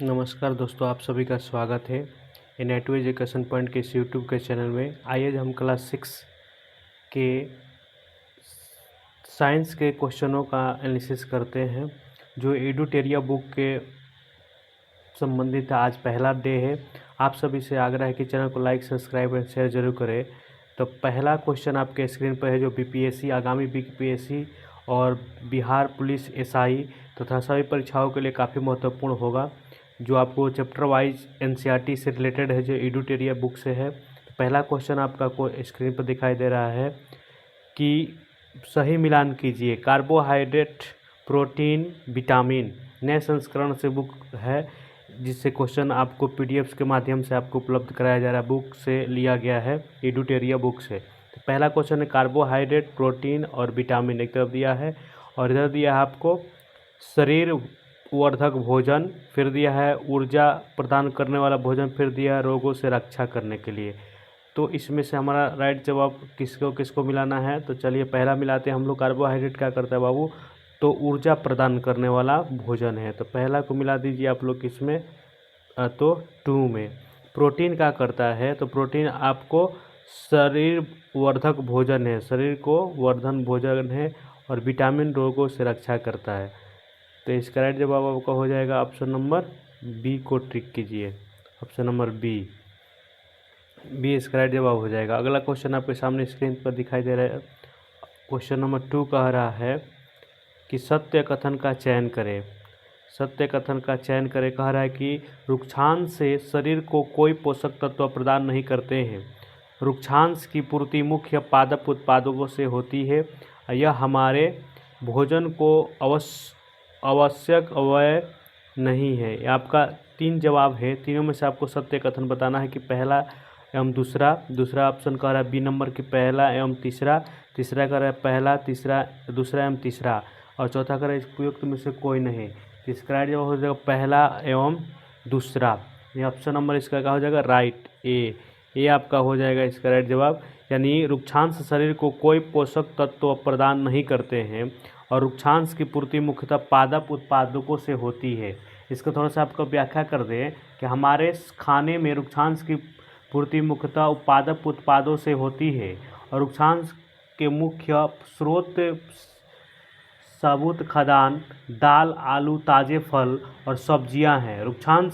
नमस्कार दोस्तों, आप सभी का स्वागत है इन नेटो एजुकेशन पॉइंट के इस यूट्यूब के चैनल में। आइए हम क्लास 6 के साइंस के क्वेश्चनों का एनालिसिस करते हैं जो एडुटेरिया बुक के संबंधित है। आज पहला डे है। आप सभी से आग्रह है कि चैनल को लाइक, सब्सक्राइब और शेयर जरूर करें। तो पहला क्वेश्चन आपके स्क्रीन पर है जो बीपीएससी, आगामी बीपीएससी और बिहार पुलिस एसआई तथा सभी परीक्षाओं के लिए काफ़ी महत्वपूर्ण होगा, जो आपको चैप्टर वाइज एनसीईआरटी से रिलेटेड है, जो एडुटेरिया बुक से है। पहला क्वेश्चन आपका को स्क्रीन पर दिखाई दे रहा है कि सही मिलान कीजिए कार्बोहाइड्रेट, प्रोटीन, विटामिन। नए संस्करण से बुक है, जिससे क्वेश्चन आपको पीडीएफ के माध्यम से आपको उपलब्ध कराया जा रहा है। बुक से लिया गया है, एडुटेरिया बुक से। तो पहला क्वेश्चन है कार्बोहाइड्रेट, प्रोटीन और विटामिन एक तरफ दिया है, और इधर दिया है आपको शरीर वर्धक भोजन, फिर दिया है ऊर्जा प्रदान करने वाला भोजन, फिर दिया है रोगों से रक्षा करने के लिए। तो इसमें से हमारा राइट जवाब किसको किसको मिलाना है? तो चलिए पहला मिलाते हैं हम लोग। कार्बोहाइड्रेट क्या करता है बाबू? तो ऊर्जा प्रदान करने वाला भोजन है, तो पहला को मिला दीजिए आप लोग किसमें? तो 2 में। प्रोटीन क्या करता है? तो प्रोटीन आपको शरीर वर्धक भोजन है, शरीर को वर्धन भोजन है, और विटामिन रोगों से रक्षा करता है। तो इसका राइट जवाब आपका हो जाएगा ऑप्शन नंबर बी को टिक कीजिए। ऑप्शन नंबर बी इसका राइट जवाब हो जाएगा। अगला क्वेश्चन आपके सामने स्क्रीन पर दिखाई दे रहा है। क्वेश्चन नंबर 2 कह रहा है कि सत्य कथन का चयन करें। सत्य कथन का चयन करें कह रहा है कि रुक्षांश से शरीर को कोई पोषक तत्व प्रदान नहीं करते हैं। रुक्षांश की पूर्ति मुख्य पादप उत्पादकों से होती है। यह हमारे भोजन को आवश्यक अवयव नहीं है। ये आपका 3 जवाब है, तीनों में से आपको सत्य कथन बताना है कि पहला एवं दूसरा। दूसरा ऑप्शन कह रहा है बी नंबर की पहला एवं तीसरा। तीसरा कह रहा है पहला, तीसरा, दूसरा एवं तीसरा, और चौथा कह रहा है इस उपयुक्त में से कोई नहीं। तो इसका राइट जवाब हो जाएगा पहला एवं दूसरा। ये ऑप्शन नंबर इसका क्या हो जाएगा? राइट, ए आपका हो जाएगा इसका राइट जवाब। यानी रुक्षांश शरीर को कोई पोषक तत्व प्रदान नहीं करते हैं, और रुक्षांश की पूर्ति मुख्यतः पादप उत्पादकों से होती है। इसको थोड़ा सा आपको व्याख्या कर दें कि हमारे खाने में रुक्षांश की पूर्ति मुख्यतः पादप उत्पादों से होती है, और रुक्षांश के मुख्य स्रोत साबुत खाद्यान्न, दाल, आलू, ताज़े फल और सब्जियां हैं। रुक्षांश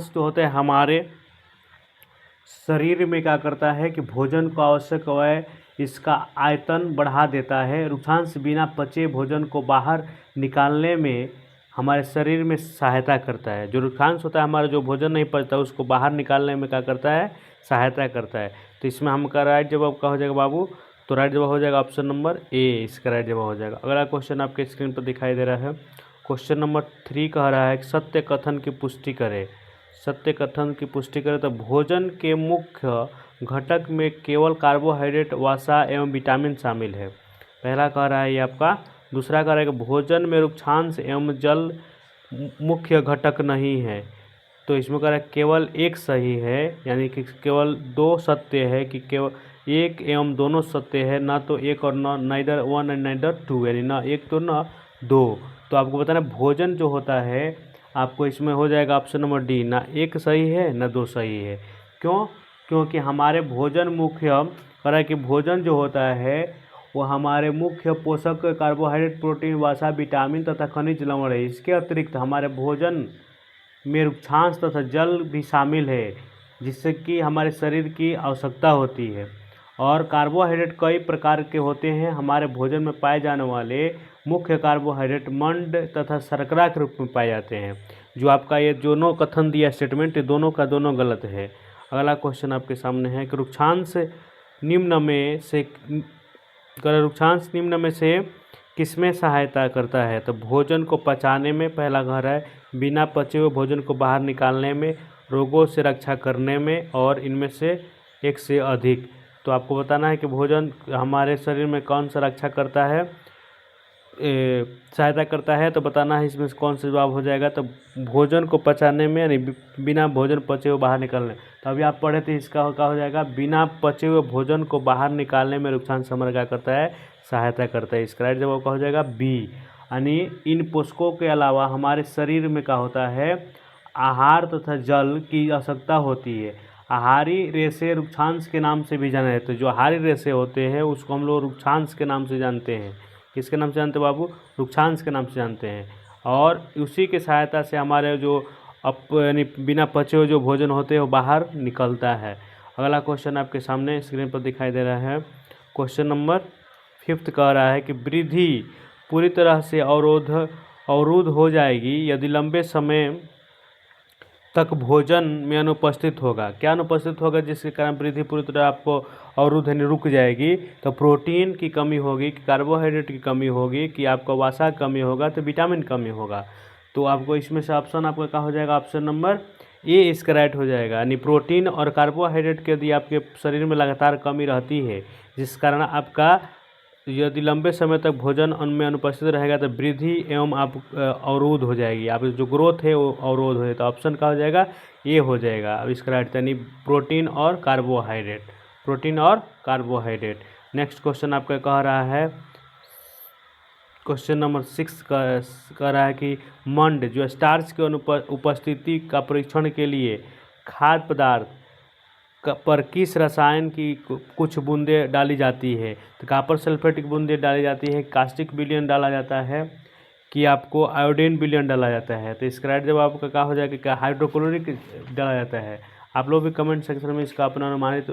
जो होते हैं हमारे शरीर में क्या करता है कि भोजन को आवश्यक अवयव इसका आयतन बढ़ा देता है। रुक्षांश बिना पचे भोजन को बाहर निकालने में हमारे शरीर में सहायता करता है। जो रुक्षांश होता है हमारा, जो भोजन नहीं पचता उसको बाहर निकालने में क्या करता है? सहायता करता है। तो इसमें हमका राइट जवाब क्या हो जाएगा बाबू? तो राइट जवाब हो जाएगा ऑप्शन नंबर ए, इसका राइट जवाब हो जाएगा। अगला क्वेश्चन आपके स्क्रीन पर दिखाई दे रहा है। क्वेश्चन नंबर 3 कह रहा है सत्य कथन की पुष्टि करें। सत्य कथन की पुष्टि करें तो भोजन के मुख्य घटक में केवल कार्बोहाइड्रेट, वसा एवं विटामिन शामिल है। पहला कह रहा है ये आपका। दूसरा कह रहा है कि भोजन में रुक्षांश एवं जल मुख्य घटक नहीं है। तो इसमें कह रहा है केवल एक सही है, यानी कि केवल 2 सत्य है, कि केवल एक एवं दोनों सत्य है, ना तो एक और ना neither one and neither two, यानी ना एक तो ना 2। तो आपको बताना भोजन जो होता है आपको इसमें हो जाएगा ऑप्शन नंबर डी, ना एक सही है ना 2 सही है। क्यों? क्योंकि हमारे भोजन मुख्य कह रहा है कि भोजन जो होता है वो हमारे मुख्य पोषक कार्बोहाइड्रेट, प्रोटीन, वसा, विटामिन तथा खनिज लवण है। इसके अतिरिक्त हमारे भोजन में रुक्षांश तथा जल भी शामिल है, जिससे कि हमारे शरीर की आवश्यकता होती है। और कार्बोहाइड्रेट कई प्रकार के होते हैं। हमारे भोजन में पाए जाने वाले मुख्य कार्बोहाइड्रेट मंड तथा शर्करा के रूप में पाए जाते हैं। जो आपका ये दोनों कथन दिया स्टेटमेंट, ये दोनों का दोनों गलत है। अगला क्वेश्चन आपके सामने है कि रुक्षांश निम्न में से किसमें सहायता करता है? तो भोजन को पचाने में, पहला घर है बिना पचे हुए भोजन को बाहर निकालने में, रोगों से रक्षा करने में, और इनमें से एक से अधिक। तो आपको बताना है कि भोजन हमारे शरीर में कौन सा रक्षा करता है, सहायता करता है। तो बताना है इसमें से कौन सा जवाब हो जाएगा। तो भोजन को पचाने में, यानी बिना भोजन पचे हुए बाहर निकालने। तो अभी आप पढ़े थे, इसका क्या हो जाएगा? बिना पचे हुए भोजन को बाहर निकालने में रुक्षांश हमारा क्या करता है? सहायता करता है। इसका राइट जवाब क्या हो जाएगा? बी। यानी इन पोषकों के अलावा हमारे शरीर में क्या होता है, आहार तथा जल की आवश्यकता होती है। आहारी रेशे रुक्षांश के नाम से भी जाने जाते हैं। जो आहारी रेशे होते हैं उसको हम लोग रुक्षांश के नाम से जानते हैं। किसके नाम से जानते हैं बाबू? रुक्षांश के नाम से जानते हैं। और उसी की सहायता से हमारे जो यानी बिना पचे हुए जो भोजन होते हैं वो बाहर निकलता है। अगला क्वेश्चन आपके सामने स्क्रीन पर दिखाई दे रहा है। क्वेश्चन नंबर 5 कह रहा है कि वृद्धि पूरी तरह से अवरुद्ध हो जाएगी यदि लंबे समय तक भोजन में अनुपस्थित होगा। क्या अनुपस्थित होगा जिसके कारण वृद्धि पूरी तरह आपको अवरुद्ध यानी रुक जाएगी? तो प्रोटीन की कमी होगी, कार्बोहाइड्रेट की कमी होगी, कि आपको वसा की कमी होगा, तो विटामिन कमी होगा। तो आपको इसमें से ऑप्शन आपका क्या हो जाएगा? ऑप्शन नंबर ए इसका राइट हो जाएगा। यानी प्रोटीन और कार्बोहाइड्रेट की यदि आपके शरीर में लगातार कमी रहती है जिस कारण आपका यदि लंबे समय तक भोजन में अनुपस्थित रहेगा तो वृद्धि एवं आप अवरोध हो जाएगी, आप जो ग्रोथ है वो अवरोध हो जाएगा। तो ऑप्शन क्या हो जाएगा? ये हो जाएगा। अब इसका राइट यानी प्रोटीन और कार्बोहाइड्रेट, प्रोटीन और कार्बोहाइड्रेट। नेक्स्ट क्वेश्चन आपका कह रहा है, क्वेश्चन नंबर 6 कह रहा है कि मंड जो स्टार्च की उपस्थिति का परीक्षण के लिए खाद्य पदार्थ पर किस रसायन की कुछ बूंदें डाली जाती है? तो कॉपर सल्फेट की बूंदें डाली जाती है, कास्टिक विलयन डाला जाता है, कि आपको आयोडीन विलयन डाला जाता है? तो इसका राइट जवाब आपका क्या हो जाएगा? क्या हाइड्रोक्लोरिक डाला जाता है? आप लोग भी कमेंट सेक्शन में इसका अपना अनुमानित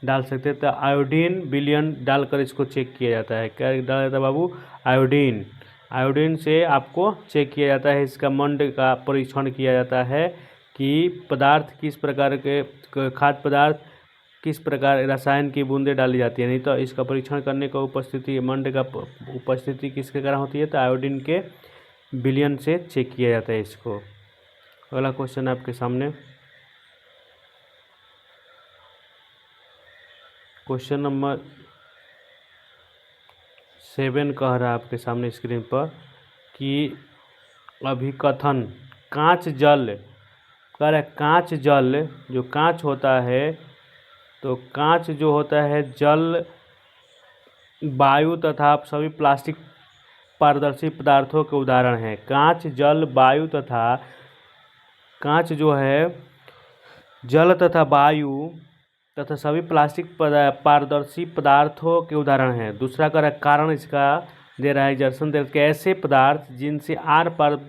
डाल सकते हैं। तो आयोडीन विलयन डालकर इसको चेक किया जाता है। क्या डाला जाता है बाबू? आयोडीन। आयोडीन से आपको चेक किया जाता है, इसका मंड का परीक्षण किया जाता है कि पदार्थ किस प्रकार के खाद्य पदार्थ किस प्रकार रसायन की बूंदें डाली जाती है। नहीं तो इसका परीक्षण करने का उपस्थिति मंड का उपस्थिति किसके कारण होती है? तो आयोडीन के विलयन से चेक किया जाता है इसको। अगला क्वेश्चन आपके सामने क्वेश्चन नंबर 7 कह रहा है आपके सामने स्क्रीन पर कि अभिकथन कांच जल कह रहा है, कांच जल जो कांच होता है, तो कांच जो होता है जल वायु तथा सभी प्लास्टिक पारदर्शी पदार्थों के उदाहरण हैं। कांच जल वायु तथा कांच जो है जल तथा वायु तथा सभी प्लास्टिक पारदर्शी पदार्थों के उदाहरण हैं। दूसरा का कारण इसका दे रहा है एग्जाम्पल दे, ऐसे पदार्थ जिनसे आर पार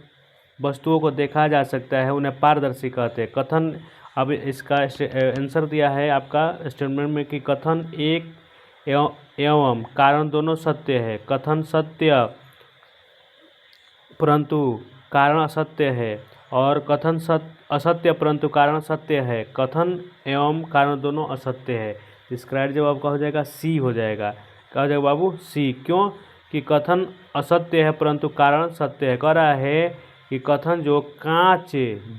वस्तुओं को देखा जा सकता है उन्हें पारदर्शी कहते हैं। कथन, अब इसका आंसर दिया है आपका स्टेटमेंट में कि कथन एक एवं कारण दोनों सत्य है। कथन सत्य परंतु कारण असत्य है, और कथन असत्य परंतु कारण सत्य है। कथन एवं कारण दोनों असत्य है। इसका राइट जवाब क्या हो जाएगा? सी हो जाएगा। क्या हो जाएगा बाबू? सी। क्यों? कि कथन असत्य है परंतु कारण सत्य है। कह रहा है कि कथन जो कांच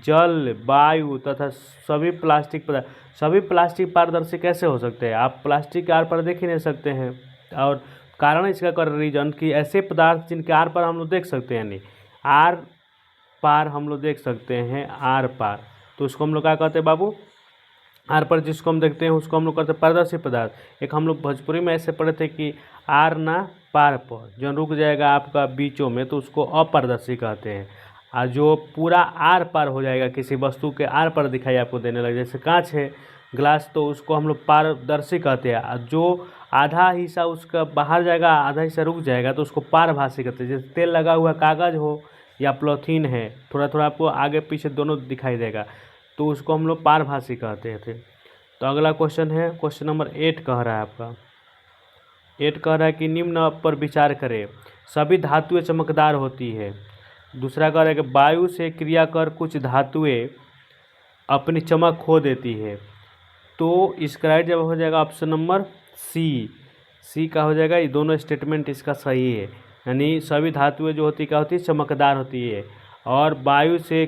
जल वायु तथा सभी प्लास्टिक पदार्थ, सभी प्लास्टिक पारदर्शी कैसे हो सकते हैं? आप प्लास्टिक के आर पार देख ही नहीं सकते हैं। और कारण इसका कर रीजन कि ऐसे पदार्थ जिनके आर पार हम लोग देख सकते हैं, नहीं आर पार हम लोग देख सकते हैं, आर पार, तो उसको हम लोग क्या कहते हैं बाबू? आर पर जिसको हम देखते हैं उसको हम लोग कहते हैं पारदर्शी पदार्थ। एक हम लोग भोजपुरी में ऐसे पढ़े थे कि आर ना पार पर जो रुक जाएगा आपका बीचों में तो उसको अपारदर्शी कहते हैं। और जो पूरा आर पार हो जाएगा, किसी वस्तु के आर पार दिखाई आपको देने लगे, जैसे कांच है ग्लास, तो उसको हम लोग पारदर्शी कहते हैं। और जो आधा हिस्सा उसका बाहर जाएगा आधा हिस्सा रुक जाएगा तो उसको पारभासी कहते हैं। जैसे तेल लगा हुआ कागज़ हो या पॉलीथीन है, थोड़ा थोड़ा आपको आगे पीछे दोनों दिखाई देगा, तो उसको हम लोग पारभासी कहते थे। तो अगला क्वेश्चन है क्वेश्चन नंबर 8 कह रहा है आपका 8 कह रहा है कि निम्न पर विचार करें। सभी धातुएं चमकदार होती है। दूसरा कह रहा है कि वायु से क्रिया कर कुछ धातुएं अपनी चमक खो देती है। तो इसका राइट जवाब हो जाएगा ऑप्शन नंबर सी। सी का हो जाएगा। ये दोनों स्टेटमेंट इसका सही है। यानी सभी धातुएं जो होती क्या होती है? चमकदार होती है। और वायु से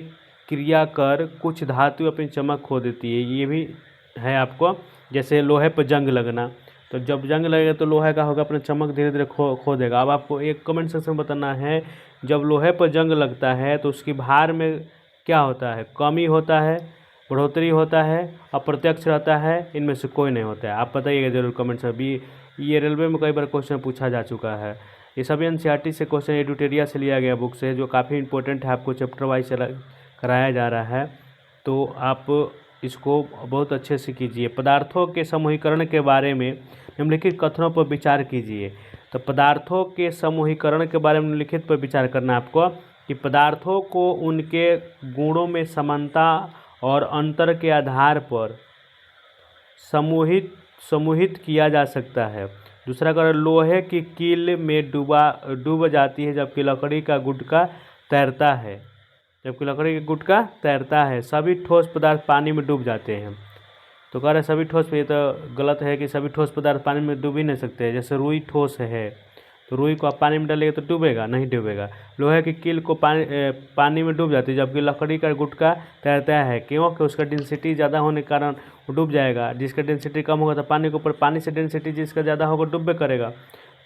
क्रिया कर कुछ धातु अपनी चमक खो देती है, ये भी है आपको। जैसे लोहे पर जंग लगना, तो जब जंग लगेगा तो लोहे का होगा अपना चमक धीरे धीरे खो देगा। अब आपको एक कमेंट सेक्शन में बताना है, जब लोहे पर जंग लगता है तो उसकी भार में क्या होता है? कमी होता है, बढ़ोतरी होता है, अप्रत्यक्ष रहता है, इनमें से कोई नहीं होता है। आप बताइएगा जरूर कमेंट से। भी ये रेलवे में कई बार क्वेश्चन पूछा जा चुका है। ये सभी एनसीईआरटी से क्वेश्चन एडुटेरिया से लिया गया बुक से, जो काफ़ी इंपॉर्टेंट है, आपको चैप्टर वाइज कराया जा रहा है, तो आप इसको बहुत अच्छे से कीजिए। पदार्थों के समूहीकरण के बारे में निम्नलिखित कथनों पर विचार कीजिए। तो पदार्थों के समूहीकरण के बारे में निम्नलिखित पर विचार करना है आपको कि पदार्थों को उनके गुणों में समानता और अंतर के आधार पर समूहित किया जा सकता है। दूसरा अगर लोहे की कील में डूब जाती है जबकि लकड़ी का गुटका तैरता है, सभी ठोस पदार्थ पानी में डूब जाते हैं। तो कह रहे सभी ठोस, ये तो गलत है कि सभी ठोस पदार्थ पानी में डूब ही नहीं सकते। जैसे रुई ठोस है, तो रुई को आप पानी में डालेंगे तो डूबेगा नहीं, डूबेगा। लोहे की कील को पानी में डूब जाती है जबकि लकड़ी का गुटका तैरता है, क्योंकि उसका डेंसिटी ज़्यादा होने के कारण वो डूब जाएगा। जिसका डेंसिटी कम होगा तो पानी के ऊपर, पानी से डेंसिटी जिसका ज़्यादा होगा डूबे करेगा।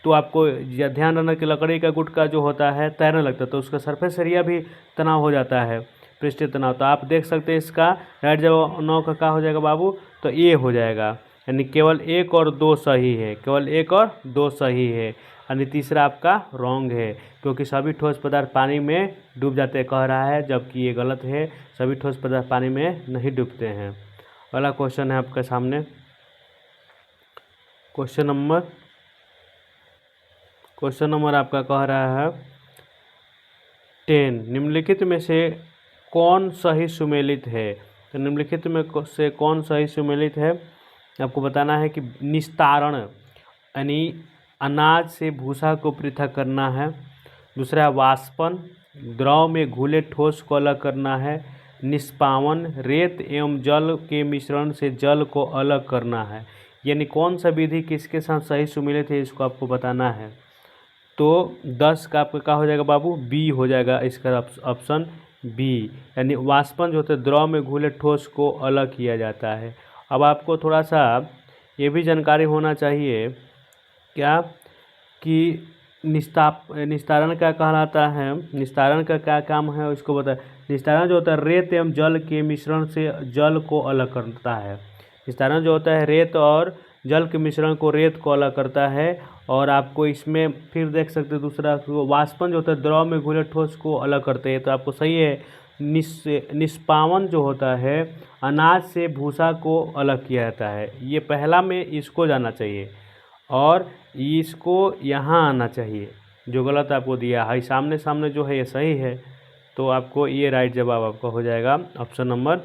तो आपको ध्यान रखना कि लकड़ी का गुटका जो होता है तैरने लगता है, तो उसका सरफेस एरिया भी तनाव हो जाता है, पृष्ठीय तनाव। तो आप देख सकते हैं इसका राइट जवाब 9 का क्या हो जाएगा बाबू, तो ये हो जाएगा। यानी केवल 1 और 2 सही है, केवल 1 और 2 सही है। यानी तीसरा आपका रॉन्ग है, क्योंकि सभी ठोस पदार्थ पानी में डूब जाते कह रहा है, जबकि ये गलत है, सभी ठोस पदार्थ पानी में नहीं डूबते हैं। अगला क्वेश्चन है आपके सामने, क्वेश्चन नंबर आपका कह रहा है 10, निम्नलिखित में से कौन सही सुमेलित है। तो निम्नलिखित में से कौन सही सुमेलित है, आपको बताना है कि निस्तारण यानी अनाज से भूसा को पृथक करना है। दूसरा है वाष्पन, द्रव में घुले ठोस को अलग करना है। निष्पावन, रेत एवं जल के मिश्रण से जल को अलग करना है। यानी कौन सा विधि किसके साथ सही सुमेलित है, इसको आपको बताना है। तो 10 का आपका क्या हो जाएगा बाबू, बी हो जाएगा इसका ऑप्शन बी। यानी वाष्पन जो होता है, द्रव में घुले ठोस को अलग किया जाता है। अब आपको थोड़ा सा ये भी जानकारी होना चाहिए क्या कि निस्तारण क्या कहलाता है, निस्तारण का क्या काम है उसको बता। निस्तारण जो होता है रेत एवं जल के मिश्रण से जल को अलग करता है। निस्तारण जो होता है रेत और जल के मिश्रण को, रेत को अलग करता है। और आपको इसमें फिर देख सकते हैं दूसरा, वाष्पन जो होता है द्रव में घुले ठोस को अलग करते हैं, तो आपको सही है। निष्पावन जो होता है अनाज से भूसा को अलग किया जाता है। ये पहला में इसको जाना चाहिए और इसको यहाँ आना चाहिए, जो गलत आपको दिया है सामने सामने जो है ये सही है। तो आपको ये राइट जवाब आपका हो जाएगा ऑप्शन नंबर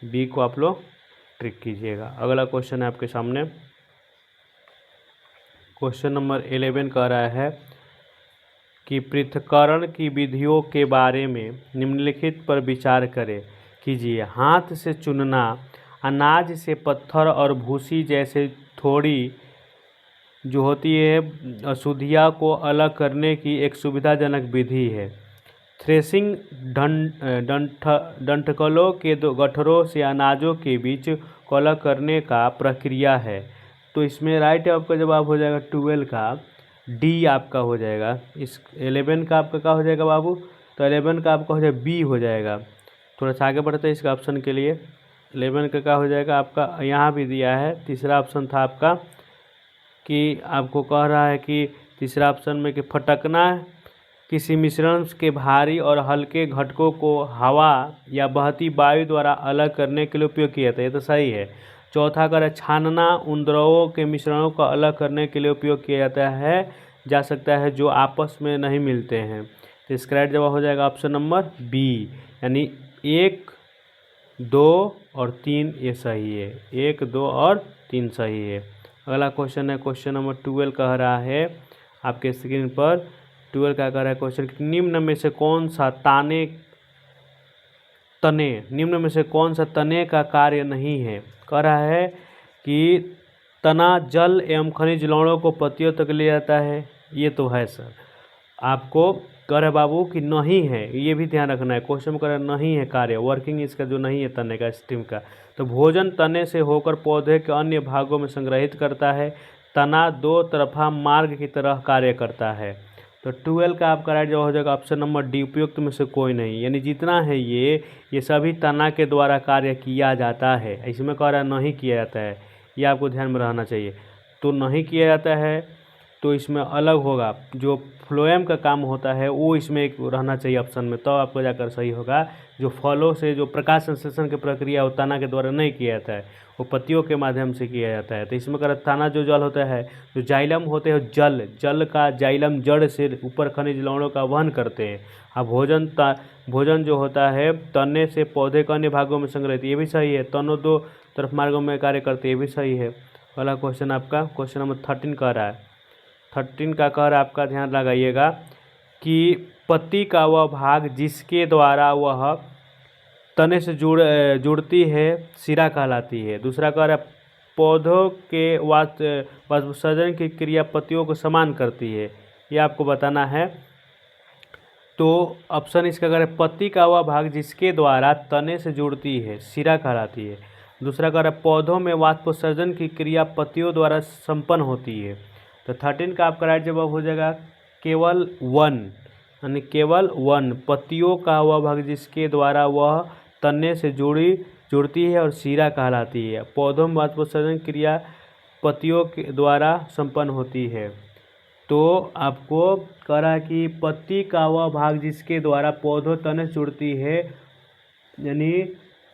बी को आप लोग ट्रिक कीजिएगा। अगला क्वेश्चन है आपके सामने, क्वेश्चन नंबर 11 कह रहा है कि पृथक्करण की विधियों के बारे में निम्नलिखित पर विचार करें कीजिए। हाथ से चुनना अनाज से पत्थर और भूसी जैसे थोड़ी जो होती है अशुद्धियाँ को अलग करने की एक सुविधाजनक विधि है। थ्रेसिंग डंठलों के दो गठरों से अनाजों के बीच को अलग करने का प्रक्रिया है। तो इसमें राइट आपका जवाब हो जाएगा 12 का डी आपका हो जाएगा। इस 11 का आपका क्या हो जाएगा बाबू, तो 11 का आपका हो जाएगा बी हो जाएगा। थोड़ा सा आगे बढ़ते हैं इसका ऑप्शन के लिए। 11 का क्या हो जाएगा आपका, यहाँ भी दिया है, तीसरा ऑप्शन था आपका कि आपको कह रहा है कि तीसरा ऑप्शन में कि फटकना किसी मिश्रण के भारी और हल्के घटकों को हवा या बहती वायु द्वारा अलग करने के लिए उपयोग किया जाता है, ये तो सही है। चौथा अगर छानना उन द्रवों के मिश्रणों को अलग करने के लिए उपयोग किया जाता है जा सकता है जो आपस में नहीं मिलते हैं। तो इसका राइट जवाब हो जाएगा ऑप्शन नंबर बी, यानी 1, 2 और 3 ये सही है, 1, 2 और 3 सही है। अगला क्वेश्चन है क्वेश्चन नंबर 12 कह रहा है आपके स्क्रीन पर। 12 क्या कह रहा है क्वेश्चन, निम्न में से कौन सा निम्न में से कौन सा तने का कार्य नहीं है। कह रहा है कि तना जल एवं खनिज लवणों को पत्तियों तक ले जाता है, ये तो है सर। आपको कह रहे बाबू कि नहीं है, ये भी ध्यान रखना है। क्वेश्चन में कह रहा नहीं है कार्य, वर्किंग इसका जो नहीं है तने का, स्टीम का। तो भोजन तने से होकर पौधे के अन्य भागों में संग्रहित करता है। तना 2 तरफा मार्ग की तरह कार्य करता है। तो 12 का आपका राइट जवाब हो जाएगा ऑप्शन नंबर डी, उपयुक्त में से कोई नहीं। यानी जितना है ये सभी तना के द्वारा कार्य किया जाता है। इसमें कह रहा है नहीं किया जाता है, ये आपको ध्यान में रहना चाहिए। तो नहीं किया जाता है तो इसमें अलग होगा, जो फ्लोएम का काम होता है वो इसमें एक रहना चाहिए ऑप्शन में, तो आपको जाकर सही होगा। जो फलों से जो प्रकाश संश्लेषण की प्रक्रिया वो तना के द्वारा नहीं किया जाता है, वो पत्तियों के माध्यम से किया जाता है। तो इसमें अगर तना जो जल होता है, जो जाइलम होते हैं, जल का जाइलम जड़ से ऊपर खनिज लवणों का वहन करते हैं। अब भोजन जो होता है तने से पौधे के अन्य भागों में संग्रहित, ये भी सही है। तनों दो तरफ मार्गों में कार्य करते, ये भी सही है। अगला क्वेश्चन आपका क्वेश्चन नंबर 13 कह रहा है, 13 का कह रहा है आपका, ध्यान लगाइएगा कि पत्ती का वह भाग जिसके द्वारा वह तने से जुड़ती है सिरा कहलाती है। दूसरा कह रहा है पौधों के वाष्पोत्सर्जन की क्रिया पत्तियों को समान करती है, ये आपको बताना है। तो ऑप्शन इसका करें पत्ती का वह भाग जिसके द्वारा तने से जुड़ती है सिरा कहलाती है। दूसरा कह रहा है पौधों में वाष्पोत्सर्जन की क्रिया पत्तियों द्वारा संपन्न होती है। तो 13 का आपका राइट जवाब हो जाएगा केवल वन, यानी केवल वन, पत्तियों का वह भाग जिसके द्वारा वह तने से जुड़ती है और सिरा कहलाती है। पौधों में वाष्पोत्सर्जन क्रिया पत्तियों के द्वारा संपन्न होती है। तो आपको कह रहा है कि पत्ती का वह भाग जिसके द्वारा पौधों तने से जुड़ती है यानी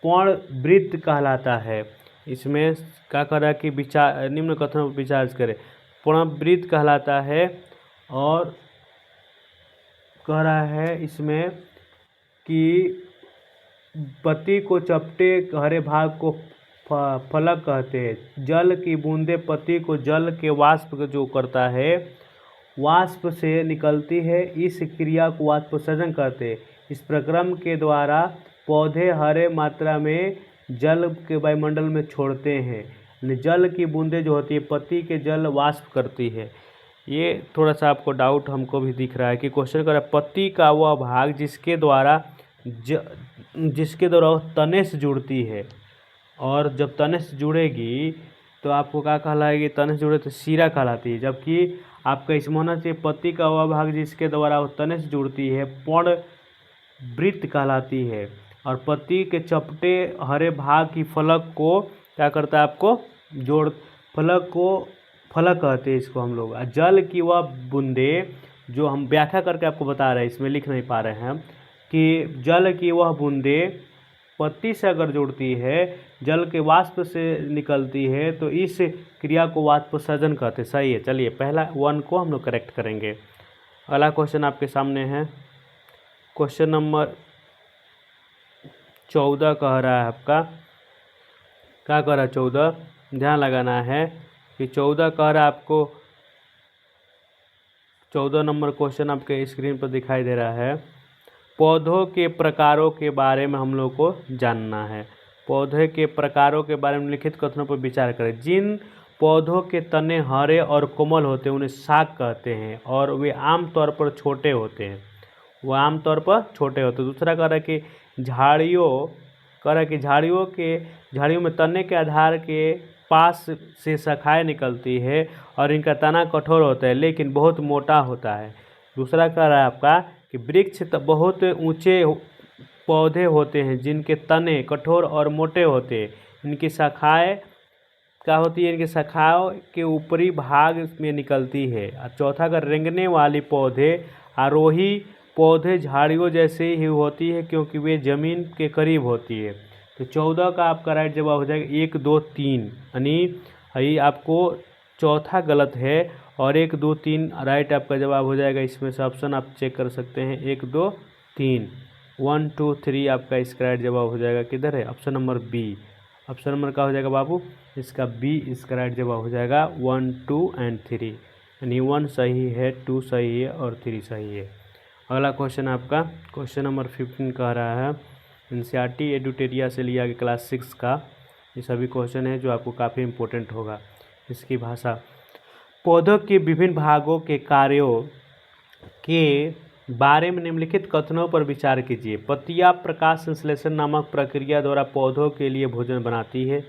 पर्णवृत्त कहलाता है। इसमें क्या कह रहा है कि विचार निम्न कथनों पर विचार करें, पर्णवृत्त कहलाता है। और कह रहा है इसमें कि पत्ती को चपटे हरे भाग को फलक कहते हैं। जल की बूंदे पत्ती को जल के वाष्प जो करता है, वाष्प से निकलती है, इस क्रिया को वाष्पोत्सर्जन कहते हैं। इस प्रक्रम के द्वारा पौधे हरे मात्रा में जल के वायुमंडल में छोड़ते हैं। जल की बूंदें जो होती है पत्ती के जल वाष्प करती है। ये थोड़ा सा आपको डाउट हमको भी दिख रहा है कि क्वेश्चन कर रहा है पत्ती का वह भाग जिसके द्वारा वह तने से जुड़ती है, और जब तने से जुड़ेगी तो आपको क्या कहलाएगी, तने से जुड़े तो सिरा कहलाती है। जबकि आपका इसमें होना चाहिए पत्ती का वह भाग जिसके द्वारा वह तने से जुड़ती है पर्णवृत्त कहलाती है। और पत्ती के चपटे हरे भाग की फलक को क्या करता है, आपको जोड़ फलक कहते हैं इसको हम लोग। जल की वह बूंदे, जो हम व्याख्या करके आपको बता रहे हैं, इसमें लिख नहीं पा रहे हैं कि जल की वह बूंदे पत्ती से अगर जुड़ती है, जल के वाष्प से निकलती है, तो इस क्रिया को वाष्पोत्सर्जन कहते हैं। सही है। चलिए पहला वन को हम लोग करेक्ट करेंगे। अगला क्वेश्चन आपके सामने है, क्वेश्चन नंबर 14 कह रहा है आपका, क्या कह रहा है 14, ध्यान लगाना है कि 14 कह रहा है आपको, 14 नंबर क्वेश्चन आपके स्क्रीन पर दिखाई दे रहा है। पौधों के प्रकारों के बारे में हम लोग को जानना है। पौधे के प्रकारों के बारे में लिखित कथनों पर विचार करें। जिन पौधों के तने हरे और कोमल होते हैं उन्हें शाक कहते हैं, और वे आमतौर पर छोटे होते हैं, वो आमतौर पर छोटे होते हैं। दूसरा कह रहा है कि झाड़ियों में तने के आधार के पास से शाखाएं निकलती है और इनका तना कठोर होता है लेकिन बहुत मोटा होता है। दूसरा कह रहा है आपका कि वृक्ष बहुत ऊंचे पौधे होते हैं जिनके तने कठोर और मोटे होते हैं, इनकी शाखाएं क्या होती है, इनकी शाखाओं के ऊपरी भाग में निकलती है। और चौथा अगर रेंगने वाली पौधे आरोही पौधे झाड़ियों जैसे ही होती है क्योंकि वे जमीन के करीब होती है। तो 14 का आपका राइट जवाब हो जाएगा 1, 2, 3, यानी आपको चौथा गलत है और 1, 2, 3 राइट आपका जवाब हो जाएगा। इसमें से ऑप्शन आप चेक कर सकते हैं 1, 2, 3, 1, 2, 3 आपका इसका राइट जवाब हो जाएगा किधर है, option number B. Option number क्या हो जाएगा बाबू, इसका बी इसका राइट जवाब हो जाएगा 1, 2 एंड 3, यानी 1 सही है, 2 सही है और 3 सही है। अगला क्वेश्चन आपका क्वेश्चन नंबर 15 कह रहा है, एनसीईआरटी एडुटेरिया से लिया गया क्लास 6 का ये सभी क्वेश्चन है जो आपको काफ़ी इम्पोर्टेंट होगा। इसकी भाषा, पौधों के विभिन्न भागों के कार्यों के बारे में निम्नलिखित कथनों पर विचार कीजिए। पत्तियां प्रकाश संश्लेषण नामक प्रक्रिया द्वारा पौधों के लिए भोजन बनाती है।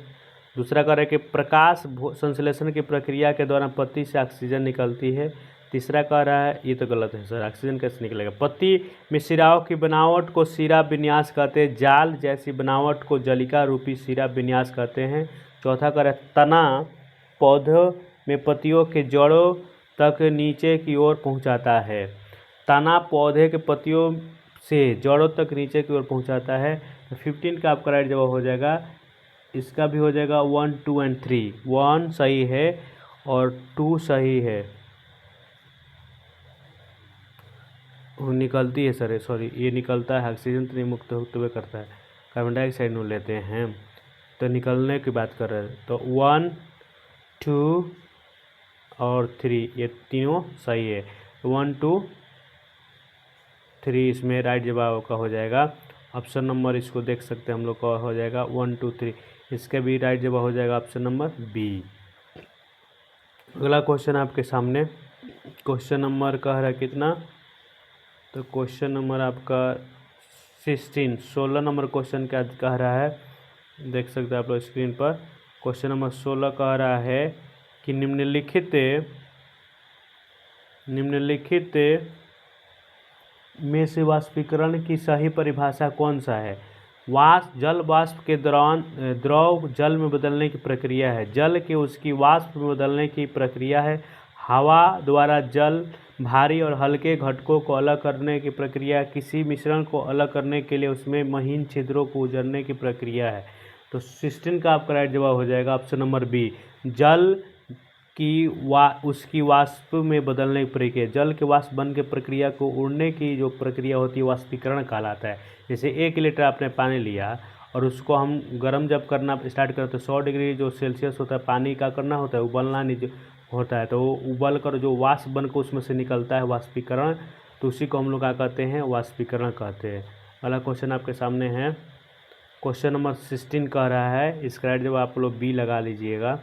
दूसरा कह रहा है कि प्रकाश संश्लेषण की प्रक्रिया के दौरान पत्ती से ऑक्सीजन निकलती है। तीसरा कह रहा है, ये तो गलत है सर, ऑक्सीजन कैसे निकलेगा। पत्ती में सिराओं की बनावट को सिरा विन्यास कहते हैं, जाल जैसी बनावट को जलिका रूपी सिरा विन्यास कहते हैं। चौथा कह रहा है, तना पौधों में पत्तियों के जड़ों तक नीचे की ओर पहुंचाता है। तना पौधे के पत्तियों से जड़ों तक नीचे की ओर पहुंचाता है। तो 15 का आपका राइट जवाब हो जाएगा। इसका भी हो जाएगा 1, 2 एंड 3। 1 सही है और 2 सही है। निकलती है सर, सॉरी, ये निकलता है, ऑक्सीजन तो नहीं मुक्त होते हुए करता है, कार्बन डाइऑक्साइड में लेते हैं, तो निकलने की बात कर रहे हैं। तो 1, 2 और 3 ये तीनों सही है। 1, 2, 3 इसमें राइट जवाब का हो जाएगा। ऑप्शन नंबर इसको देख सकते हैं हम लोग का हो जाएगा 1, 2, 3। इसका भी राइट जवाब हो जाएगा ऑप्शन नंबर बी। अगला क्वेश्चन आपके सामने, क्वेश्चन नंबर कह रहा है कितना, तो क्वेश्चन नंबर आपका 16 नंबर क्वेश्चन क्या कह रहा है, देख सकते हैं आप लोग स्क्रीन पर। क्वेश्चन नंबर 16 कह रहा है कि निम्नलिखित में से वाष्पीकरण की सही परिभाषा कौन सा है। जल वाष्प के दौरान द्रव जल में बदलने की प्रक्रिया है। जल के उसकी वाष्प में बदलने की प्रक्रिया है। हवा द्वारा जल भारी और हल्के घटकों को अलग करने की प्रक्रिया। किसी मिश्रण को अलग करने के लिए उसमें महीन छिद्रों को उजड़ने की प्रक्रिया है। तो 16 का आपका राइट जवाब हो जाएगा ऑप्शन नंबर बी। जल की उसकी वाष्प में बदलने की प्रक्रिया। जल के वाष्प बन के प्रक्रिया को उड़ने की जो प्रक्रिया होती है वाष्पीकरण कहलाता है। जैसे 1 लीटर आपने पानी लिया और उसको हम गर्म जब करना स्टार्ट करते हैं, 100 डिग्री जो सेल्सियस होता है पानी का करना होता है, उबलना नहीं होता है, तो वो उबल कर जो वाष्प बन कर उसमें से निकलता है वाष्पीकरण, तो उसी को हम लोग क्या कहते हैं, वाष्पीकरण कहते हैं। अगला क्वेश्चन आपके सामने है, क्वेश्चन नंबर 16 कह रहा है, इसका राइट जवाब आप लोग बी लगा लीजिएगा।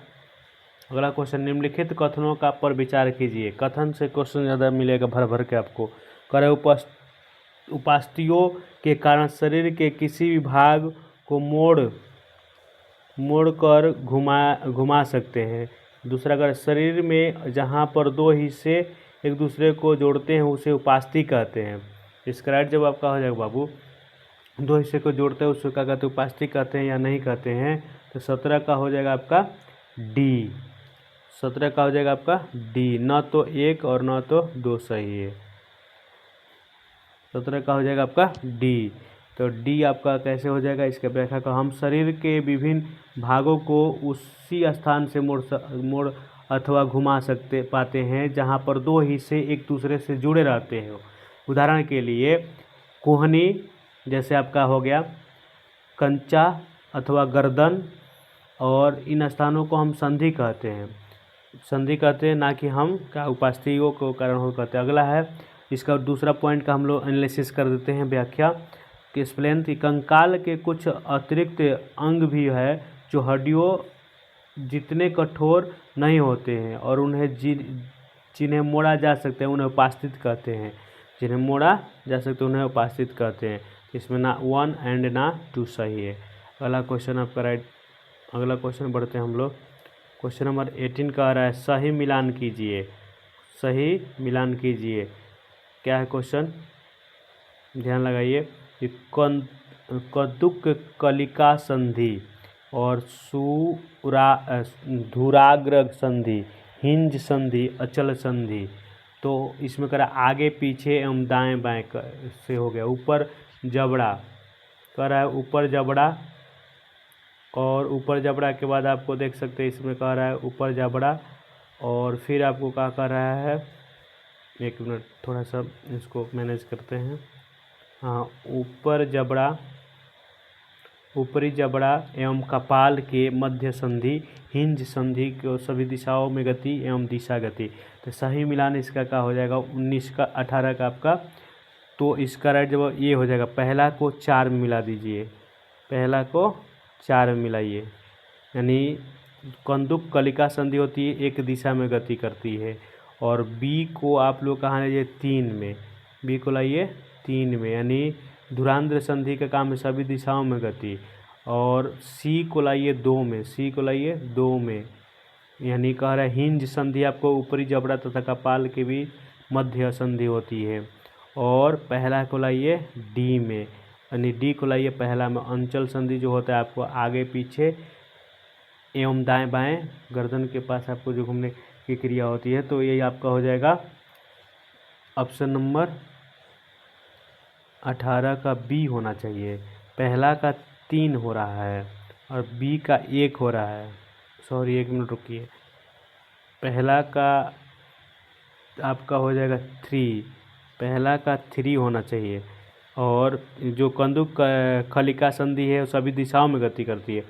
अगला क्वेश्चन, निम्नलिखित कथनों का पर विचार कीजिए। कथन से क्वेश्चन ज़्यादा मिलेगा भर भर के आपको। करे उपास्थियों के कारण शरीर के किसी भी भाग को मोड़ कर घुमा सकते हैं। दूसरा, अगर शरीर में जहाँ पर दो हिस्से एक दूसरे को जोड़ते हैं उसे उपास्थि कहते हैं। इसका राइट जवाब आपका हो जाएगा बाबू, दो हिस्से को जोड़ते हैं उसको क्या कहते हैं, उपास्थि कहते हैं या नहीं कहते हैं। तो 17 का हो जाएगा आपका डी। 17 का हो जाएगा आपका डी, न तो 1 और न तो 2 सही है। 17 का हो जाएगा आपका डी। तो डी आपका कैसे हो जाएगा, इसके व्याख्या का, हम शरीर के विभिन्न भागों को उसी स्थान से मोड़ अथवा घुमा पाते हैं जहां पर दो हिस्से एक दूसरे से जुड़े रहते हैं। उदाहरण के लिए कोहनी जैसे आपका हो गया, कंचा अथवा गर्दन, और इन स्थानों को हम संधि कहते हैं। संधि कहते हैं, ना कि हम क्या उपास्थियों को कारण हो कहते हैं। अगला है, इसका दूसरा पॉइंट का हम लोग एनालिसिस कर देते हैं, व्याख्या कि एक्सप्लेन कि कंकाल के कुछ अतिरिक्त अंग भी है जो हड्डियों जितने कठोर नहीं होते हैं और उन्हें जिन्हें मोड़ा जा सकते हैं उन्हें उपास्थित कहते हैं। जिन्हें मोड़ा जा सकते हैं उन्हें उपास्थित कहते हैं। इसमें ना 1 एंड ना 2 सही है। अगला क्वेश्चन आपका राइट, अगला क्वेश्चन बढ़ते हैं हम लोग। क्वेश्चन नंबर 18 का आ रहा है, सही मिलान कीजिए। सही मिलान कीजिए, क्या है क्वेश्चन, ध्यान लगाइए कि कदुक कलिका संधि और धुराग्र संधि, हिंज संधि, अचल संधि, तो इसमें करा आगे पीछे एवं दाएं बाएं से हो गया। ऊपर जबड़ा कह रहा है, ऊपर जबड़ा, और ऊपर जबड़ा के बाद आपको देख सकते हैं इसमें कह रहा है ऊपर जबड़ा, और फिर आपको क्या कर रहा है, एक मिनट थोड़ा सा इसको मैनेज करते हैं। हाँ, ऊपर जबड़ा, ऊपरी जबड़ा एवं कपाल के मध्य संधि, हिंज संधि को सभी दिशाओं में गति एवं दिशा गति। तो सही मिलान इसका क्या हो जाएगा, 19 का 18 का आपका। तो इसका राइट जवाब ये हो जाएगा, पहला को 4 में मिला दीजिए, पहला को 4 में मिलाइए, यानी कंदुक कलिका संधि होती है, एक दिशा में गति करती है। और बी को आप लोग कहाँ लाइए, 3 में, बी को लाइए 3 में, यानी धुरांध्र संधि का काम है सभी दिशाओं में गति। और सी को लाइए 2 में, सी को लाइए 2 में, यानी कह रहा है हिंज संधि आपको ऊपरी जबड़ा तथा कपाल के बीच मध्य संधि होती है। और पहला को लाइए डी में, यानी डी को लाइए पहला में, अंचल संधि जो होता है आपको आगे पीछे एवं दाएं बाएं गर्दन के पास आपको जो घूमने की क्रिया होती है। तो यही आपका हो जाएगा ऑप्शन नंबर 18 का बी होना चाहिए। पहला का 3 हो रहा है और बी का 1 हो रहा है। सॉरी, 1 मिनट रुकिए। पहला का आपका हो जाएगा 3, पहला का 3 होना चाहिए। और जो कंदुक खलिका संधि है वो सभी दिशाओं में गति करती है।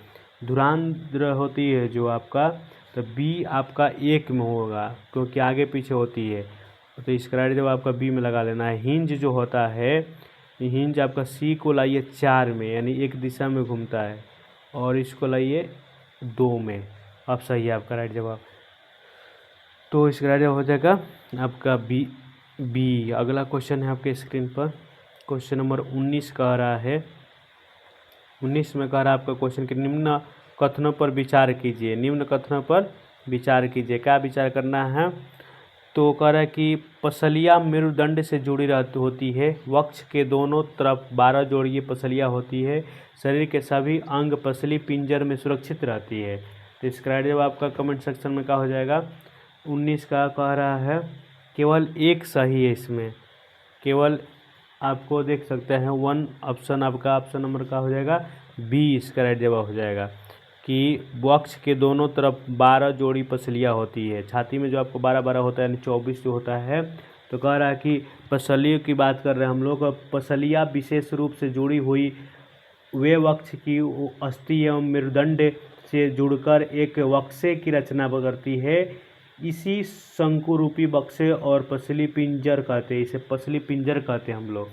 धुरांध्र होती है जो आपका, तो बी आपका 1 में होगा क्योंकि आगे पीछे होती है। तो इसका राइट जब आपका बी में लगा लेना है। हिंज जो होता है, हिंज आपका सी को लाइए 4 में, यानी एक दिशा में घूमता है, और इसको लाइए 2 में। अब सही है आपका राइट जवाब। तो इसका राइट जवाब हो जाएगा आपका बी। अगला क्वेश्चन है आपके स्क्रीन पर। क्वेश्चन नंबर 19 कह रहा है, 19 में कह रहा है आपका क्वेश्चन कि निम्न कथनों पर विचार कीजिए। निम्न कथनों पर विचार कीजिए। क्या विचार करना है? तो कह रहा है कि पसलियाँ मेरुदंड से जुड़ी होती है। वक्ष के दोनों तरफ 12 जोड़िए पसलियाँ होती है। शरीर के सभी अंग पसली पिंजर में सुरक्षित रहती है। तो इसका राइट जवाब आपका कमेंट सेक्शन में क्या हो जाएगा? 19 का कह रहा है केवल एक सही है इसमें, केवल आपको देख सकते हैं 1 ऑप्शन आपका ऑप्शन नंबर का हो जाएगा बी। इसका राइट जवाब हो जाएगा कि वक्ष के दोनों तरफ 12 जोड़ी पसलियाँ होती है। छाती में जो आपको 12-12 होता है, यानी 24 जो होता है। तो कह रहा है कि पसलियों की बात कर रहे हैं हम लोग। पसलियाँ विशेष रूप से जुड़ी हुई वे वक्ष की अस्थि एवं मेरुदंड से जुड़कर एक वक्से की रचना करती है। इसी शंकुरूपी बक्से और पसली पिंजर कहते हैं, इसे पसली पिंजर कहते हैं हम लोग।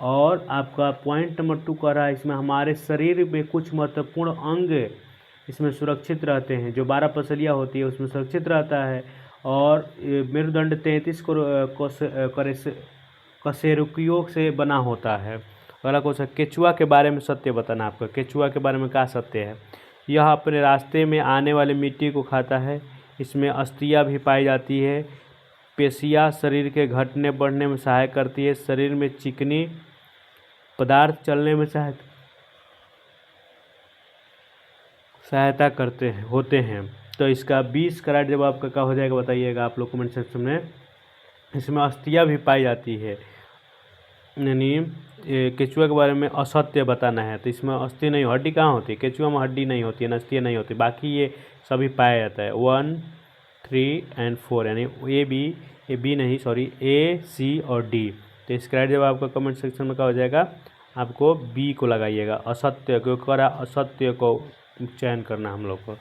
और आपका पॉइंट नंबर 2 कह रहा है इसमें हमारे शरीर में कुछ महत्वपूर्ण अंग इसमें सुरक्षित रहते हैं। जो 12 पसलियाँ होती है उसमें सुरक्षित रहता है। और मेरुदंड 33 कशेरुकियों से बना होता है। अगला क्वेश्चन, केचुआ के बारे में सत्य बताना आपका। केचुआ के बारे में क्या सत्य है? यह अपने रास्ते में आने वाली मिट्टी को खाता है। इसमें अस्थियाँ भी पाई जाती है। पेशियाँ शरीर के घटने बढ़ने में सहायक करती है। शरीर में चिकनी पदार्थ चलने में सहायता करते हैं होते हैं। तो इसका 20 का राइट जवाब आपका क्या हो जाएगा बताइएगा आप लोग कमेंट सेक्शन में। इसमें अस्थियाँ भी पाई जाती है, यानी केचुआ के बारे में असत्य बताना है। तो इसमें अस्थि नहीं, हड्डी कहाँ होती है? केचुआ में हड्डी नहीं होती है, अस्थियाँ नहीं होती। बाकी ये सभी पाया जाता है 1, 3 और 4, यानी ए, सी और डी। तो इसका राइट जवाब आपका कमेंट सेक्शन में क्या हो जाएगा? आपको बी को लगाइएगा, असत्य क्योंकि असत्य को चयन करना हम लोग को।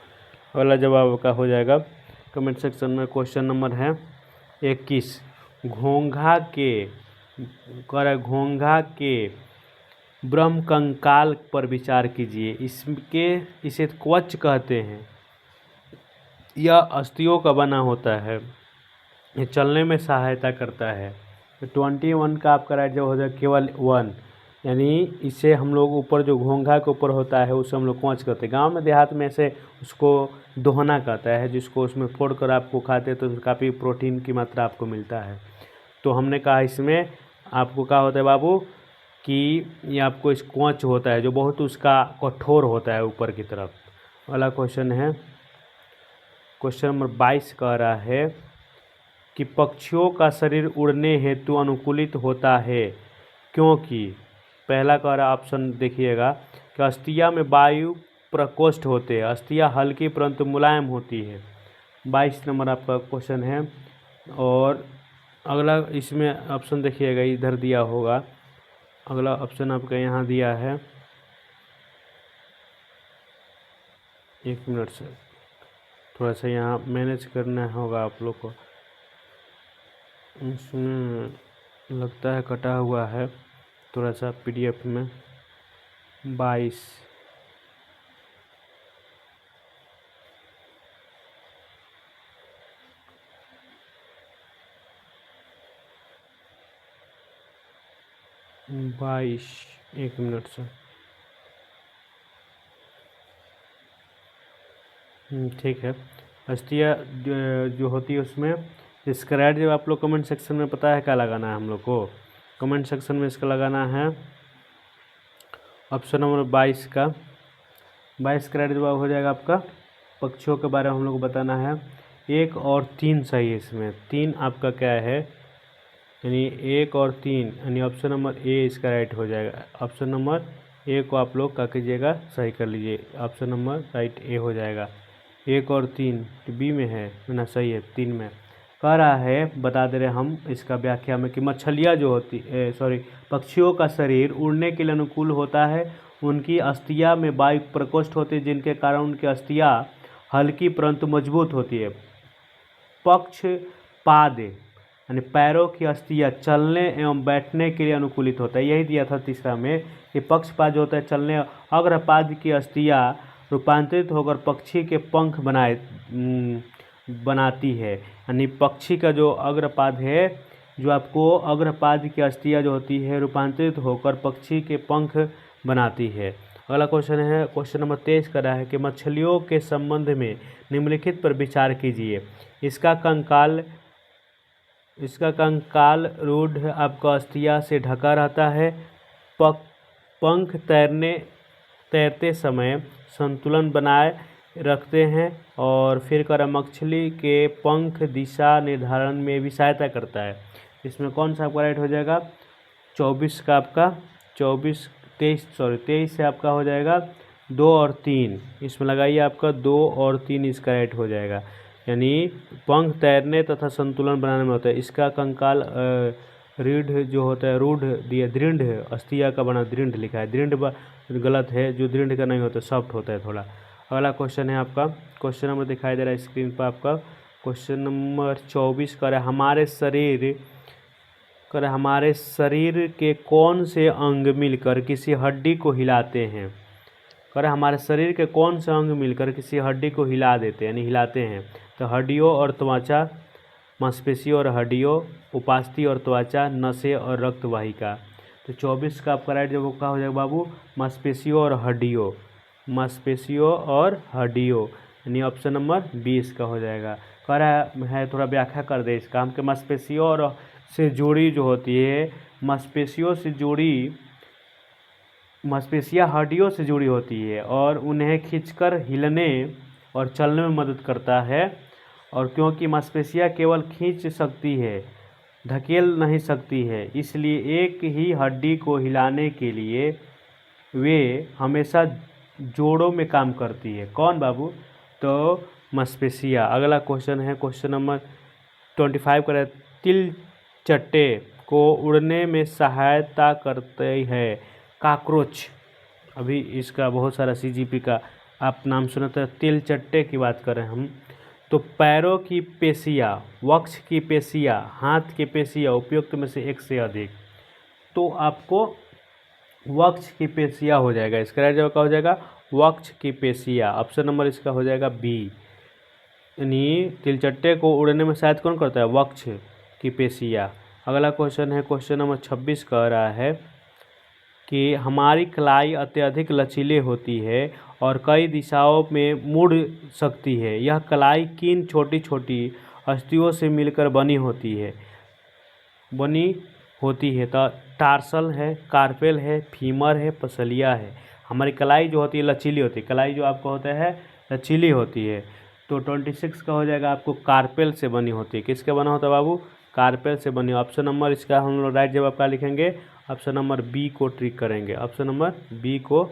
अगला जवाब का हो जाएगा कमेंट सेक्शन में। क्वेश्चन नंबर है 21, घोंघा के ब्रह्म कंकाल पर विचार कीजिए। इसे क्वच कहते हैं। यह अस्थियों का बना होता है। ये चलने में सहायता करता है। 21 का आपका राइट जवाब हो जाएगा केवल 1, यानी इसे हम लोग ऊपर जो घोंघा के ऊपर होता है उसे हम लोग क्वच कहते हैं। गांव में देहात में से उसको दोहना कहता है, जिसको उसमें फोड़ कर आपको खाते हैं तो काफ़ी प्रोटीन की मात्रा आपको मिलता है। तो हमने कहा इसमें आपको क्या होता है बाबू कि ये आपको स्क्वच होता है जो बहुत उसका कठोर होता है ऊपर की तरफ। अगला क्वेश्चन है क्वेश्चन नंबर 22 कह रहा है कि पक्षियों का शरीर उड़ने हेतु अनुकूलित होता है क्योंकि पहला कह रहा ऑप्शन देखिएगा कि अस्थियाँ में वायु प्रकोष्ठ होते हैं। अस्थियाँ हल्की परंतु मुलायम होती है। 22 नंबर आपका क्वेश्चन है। और अगला इसमें ऑप्शन देखिएगा इधर दिया होगा। अगला ऑप्शन आपका यहाँ दिया है, 1 मिनट से थोड़ा सा यहाँ मैनेज करना होगा आप लोग को। इसमें लगता है कटा हुआ है थोड़ा सा PDF में। 22 1 मिनट से ठीक है। अस्थियाँ जो होती है उसमें इसका राइट जब आप लोग कमेंट सेक्शन में पता है क्या लगाना है हम लोग को? कमेंट सेक्शन में इसका लगाना है ऑप्शन नंबर 22 का। 22 का राइट जवाब हो जाएगा आपका पक्षियों के बारे में हम लोग को बताना है 1 और 3 सही है। इसमें 3 आपका क्या है, यानी 1 और 3, यानी ऑप्शन नंबर ए इसका राइट हो जाएगा। ऑप्शन नंबर ए को आप लोग क्या कीजिएगा, सही कर लीजिए। ऑप्शन नंबर राइट ए हो जाएगा। 1 और 3 बी में है ना, सही है 3 में। कह रहा है, बता दे रहे हम इसका व्याख्या में कि मछलियाँ जो होती पक्षियों का शरीर उड़ने के लिए अनुकूल होता है। उनकी अस्थियाँ में वायु प्रकोष्ठ होती है, जिनके कारण उनकी अस्थियाँ हल्की परंतु मजबूत होती है। पक्षपाद यानी पैरों की अस्थियाँ चलने एवं बैठने के लिए अनुकूलित होता है। यही दिया था तीसरा में कि पक्षपाद जो होता है चलने, अग्रपाद की अस्थियाँ रूपांतरित होकर पक्षी के पंख बनाती है। यानी पक्षी का जो अग्रपाद है, जो आपको अग्रपाद की अस्थियाँ जो होती है रूपांतरित होकर पक्षी के पंख बनाती है। अगला क्वेश्चन है, क्वेश्चन नंबर 23 कर रहा है कि मछलियों के संबंध में निम्नलिखित पर विचार कीजिए। इसका कंकाल रूढ़ आपको अस्थिया से ढका रहता है। पंख तैरते समय संतुलन बनाए रखते हैं। और फिर कर मछली के पंख दिशा निर्धारण में भी सहायता करता है। इसमें कौन सा आपका राइट हो जाएगा, 24 का आपका 23 से आपका हो जाएगा 2 और 3। इसमें लगाइए आपका 2 और 3 इसका राइट हो जाएगा। यानी पंख तैरने तथा संतुलन बनाने में होता है। इसका कंकाल रीढ़ जो होता है, रूढ़ दिया दृढ़ अस्थिया का बना दृढ़ लिखा है। दृढ़ गलत है, जो दृढ़ का नहीं होता सॉफ्ट होता है थोड़ा। अगला क्वेश्चन है आपका, क्वेश्चन नंबर दिखाई दे रहा है स्क्रीन पर आपका, क्वेश्चन नंबर 24 कर हमारे शरीर के कौन से अंग मिलकर किसी हड्डी को हिलाते हैं। हमारे शरीर के कौन से अंग मिलकर किसी हड्डी को हिला देते हैं, यानी हिलाते हैं। तो हड्डियों और त्वचा, मांसपेशियों और हड्डियों, उपास्थि और त्वचा, नसें और रक्त वाहिका। तो 24 का आपका राइट जवाब क्या हो जाएगा बाबू, मांसपेशियों और हड्डियों, मांसपेशियों और हड्डियों, यानी ऑप्शन नंबर 20 का हो जाएगा। कह रहा है थोड़ा व्याख्या कर दे इसका हम, कि मांसपेशियों और से जुड़ी जो होती है, मांसपेशियाँ हड्डियों से जुड़ी होती है और उन्हें खींचकर हिलने और चलने में मदद करता है। और क्योंकि मांसपेशियाँ केवल खींच सकती है, धकेल नहीं सकती है, इसलिए एक ही हड्डी को हिलाने के लिए वे हमेशा जोड़ों में काम करती है। कौन बाबू, तो मांसपेशियाँ। अगला क्वेश्चन है, क्वेश्चन नंबर 25 का है, तिल चट्टे को उड़ने में सहायता करते हैं कॉकरोच। अभी इसका बहुत सारा सीजीपी का आप नाम सुनते हैं। तिल चट्टे की बात करें हम, तो पैरों की पेशियाँ, वक्ष की पेशियाँ, हाथ की पेशियाँ उपयुक्त में से एक से अधिक, तो आपको वक्ष की पेशियाँ हो जाएगा। इसका राइट जवाब क्या हो जाएगा, वक्ष की पेशियाँ। ऑप्शन नंबर इसका हो जाएगा बी, यानी तिलचट्टे को उड़ने में सहायता कौन करता है, वक्ष की पेशियाँ। अगला क्वेश्चन है, क्वेश्चन नंबर 26 कह रहा है कि हमारी कलाई अत्यधिक लचीली होती है और कई दिशाओं में मुड़ सकती है। यह कलाई किन छोटी छोटी अस्थियों से मिलकर बनी होती है। तो टार्सल है, कार्पेल है, फीमर है, पसलिया है। हमारी कलाई जो होती है लचीली होती है, कलाई जो आपको होता है लचीली होती है। तो 26 का हो जाएगा आपको कार्पेल से बनी होती है। किसके बना होता है बाबू, कार्पेल से बनी। ऑप्शन नंबर इसका हम लोग राइट जवाब क्या लिखेंगे, ऑप्शन नंबर बी को ट्रिक करेंगे, ऑप्शन नंबर बी को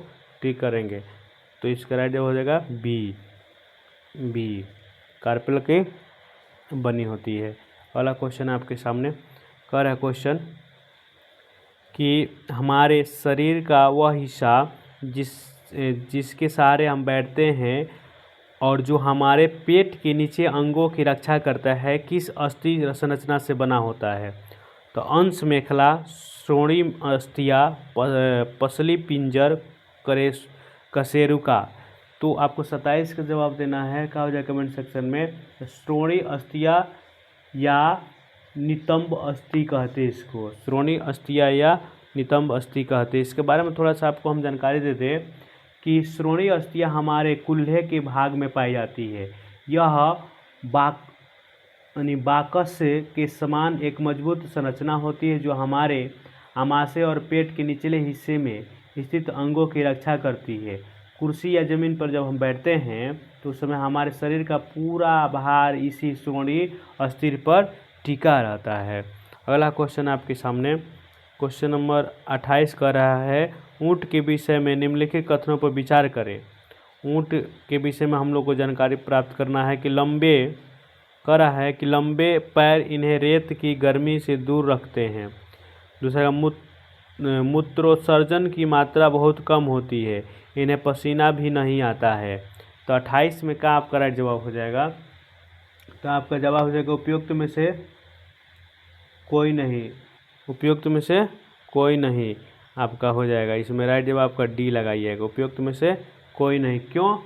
ट्रिक करेंगे। तो इसका राइट जवाब हो जाएगा बी, कार्पेल की बनी होती है। अगला क्वेश्चन आपके सामने कह रहा है क्वेश्चन कि हमारे शरीर का वह हिस्सा जिसके सहारे हम बैठते हैं और जो हमारे पेट के नीचे अंगों की रक्षा करता है, किस अस्थि संरचना से बना होता है। तो अंश मेखला, श्रोणी अस्थिया, पसली पिंजर, कशेरुका। तो आपको 27 का जवाब देना है, क्या हो जाए कमेंट सेक्शन में, श्रोणी अस्थिया या नितंब अस्थि कहते हैं इसको, श्रोणी अस्थिया या नितंब अस्थि कहते हैं। इसके बारे में थोड़ा सा आपको हम जानकारी देते हैं कि श्रोणी अस्थियाँ हमारे कूल्हे के भाग में पाई जाती है। यह बाकस के समान एक मजबूत संरचना होती है जो हमारे आमाशय और पेट के निचले हिस्से में स्थित अंगों की रक्षा करती है। कुर्सी या ज़मीन पर जब हम बैठते हैं तो उस समय हमारे शरीर का पूरा भार इसी सोनी अस्थिर पर टिका रहता है। अगला क्वेश्चन आपके सामने क्वेश्चन नंबर 28 कर रहा है, ऊँट के विषय में निम्नलिखित कथनों पर विचार करें। ऊँट के विषय में हम लोग को जानकारी प्राप्त करना है कि लंबे पैर इन्हें रेत की गर्मी से दूर रखते हैं। दूसरा, मूत्रोत्सर्जन की मात्रा बहुत कम होती है, इन्हें पसीना भी नहीं आता है। तो 28 में क्या आपका राइट जवाब हो जाएगा? तो आपका जवाब हो जाएगा उपयुक्त में से कोई नहीं। उपयुक्त में से कोई नहीं आपका हो जाएगा। इसमें राइट जवाब आपका डी लगाइएगा, उपयुक्त में से कोई नहीं। क्यों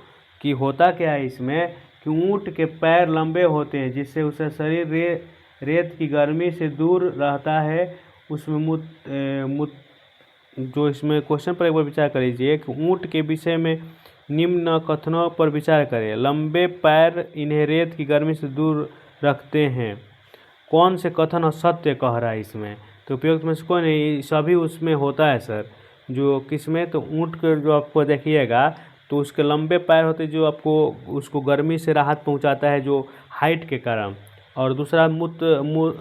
कि होता क्या है इसमें कि ऊँट के पैर लंबे होते हैं जिससे उसका शरीर रेत की गर्मी से दूर रहता है। उसमें जो इसमें क्वेश्चन पर एक बार विचार कर लीजिए कि ऊँट के विषय में निम्न कथनों पर विचार करें। लंबे पैर इन्हें रेत की गर्मी से दूर रखते हैं। कौन से कथन असत्य कह रहा है इसमें? तो उपयुक्त में से कोई नहीं, सभी उसमें होता है सर। जो किसमें? तो ऊँट के जो आपको देखिएगा तो उसके लंबे पैर होते जो आपको उसको गर्मी से राहत पहुंचाता है जो हाइट के कारण। और दूसरा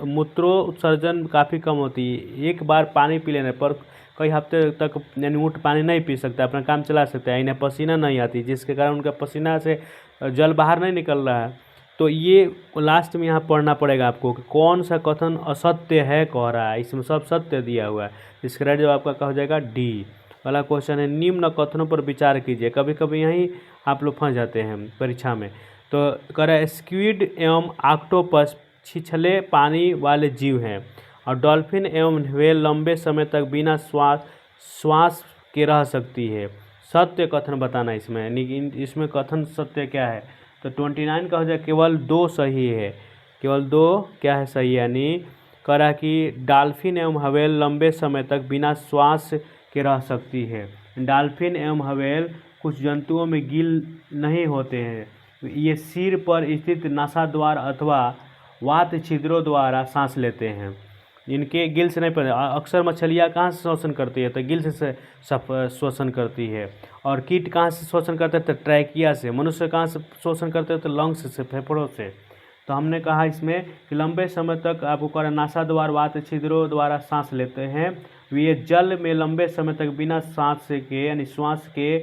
मूत्रोत्सर्जन काफ़ी कम होती है। एक बार पानी पी लेने पर कई हफ्ते तक यानी ऊँट पानी नहीं पी सकता, अपना काम चला सकता है। इन्हें पसीना नहीं आती जिसके कारण उनका पसीना से जल बाहर नहीं निकल रहा है। तो ये लास्ट में यहाँ पढ़ना पड़ेगा आपको कि कौन सा कथन असत्य है कह रहा है। इसमें सब सत्य दिया हुआ है। इसका राइट जवाब आपका क्या हो जाएगा? डी। वाला क्वेश्चन है, निम्न कथनों पर विचार कीजिए। कभी कभी यहीं आप लोग फंस जाते हैं परीक्षा में। तो कह रहा है स्क्विड एवं ऑक्टोपस छिछले पानी वाले जीव हैं और डॉल्फिन एवं व्हेल लंबे समय तक बिना श्वास के रह सकती है। सत्य कथन बताना इसमें, इसमें कथन सत्य क्या है? तो 29 का हो जाए केवल 2 सही है। केवल 2 क्या है सही? यानी कह रहा कि डॉल्फिन एवं व्हेल लंबे समय तक बिना श्वास के रह सकती है। डॉल्फिन एवं व्हेल कुछ जंतुओं में गिल नहीं होते हैं, ये सिर पर स्थित नासाद्वार अथवा वात छिद्रों द्वारा सांस लेते हैं। इनके गिल से नहीं पड़े। अक्सर मछलियाँ कहाँ से श्वसन करती है? तो गिल से श्वसन करती है। और कीट कहाँ से श्वसन करते हैं? तो ट्रैकिया से। मनुष्य कहाँ से श्वसन करते हैं? तो लंग्स से, फेफड़ों से। तो हमने कहा इसमें कि लंबे समय तक आपको कह रहा नासाद्वार वात छिद्रों द्वारा सांस लेते हैं। ये जल में लंबे समय तक बिना सांस के यानी श्वास के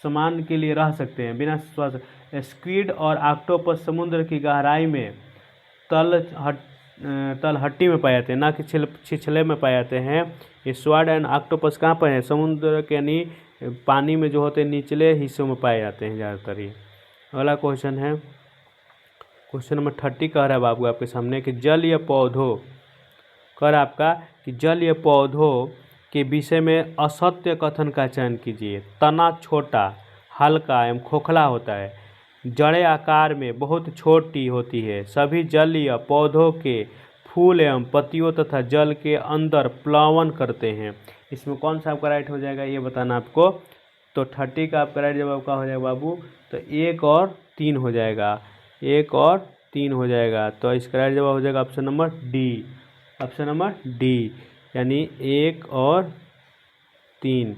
समान के लिए रह सकते हैं, बिना श्वास। स्क्विड और ऑक्टोपस समुद्र की गहराई में तलहट्टी में पाए जाते हैं, ना कि छिछले में पाए जाते हैं। ये स्वार्ड एंड ऑक्टोपस कहाँ पर है? समुद्र के यानी पानी में जो होते हैं निचले हिस्सों में पाए जाते हैं ज़्यादातर। ये अगला क्वेश्चन है, क्वेश्चन नंबर 30 कह रहा है बाबू आपके सामने कि जल या पौधों कर आपका कि जल या पौधों के विषय में असत्य कथन का चयन कीजिए। तना छोटा, हल्का एवं खोखला होता है। जड़ें आकार में बहुत छोटी होती है। सभी जल या पौधों के फूल एवं पत्तियों तथा जल के अंदर प्लावन करते हैं। इसमें कौन सा आपका राइट हो जाएगा ये बताना आपको। तो 30 का आपका राइट जवाब का हो जाएगा बाबू? तो 1 और 3 हो जाएगा। 1 और 3 हो जाएगा। तो इसका राइट जवाब हो जाएगा option number D. Option number D यानी 1 और 3।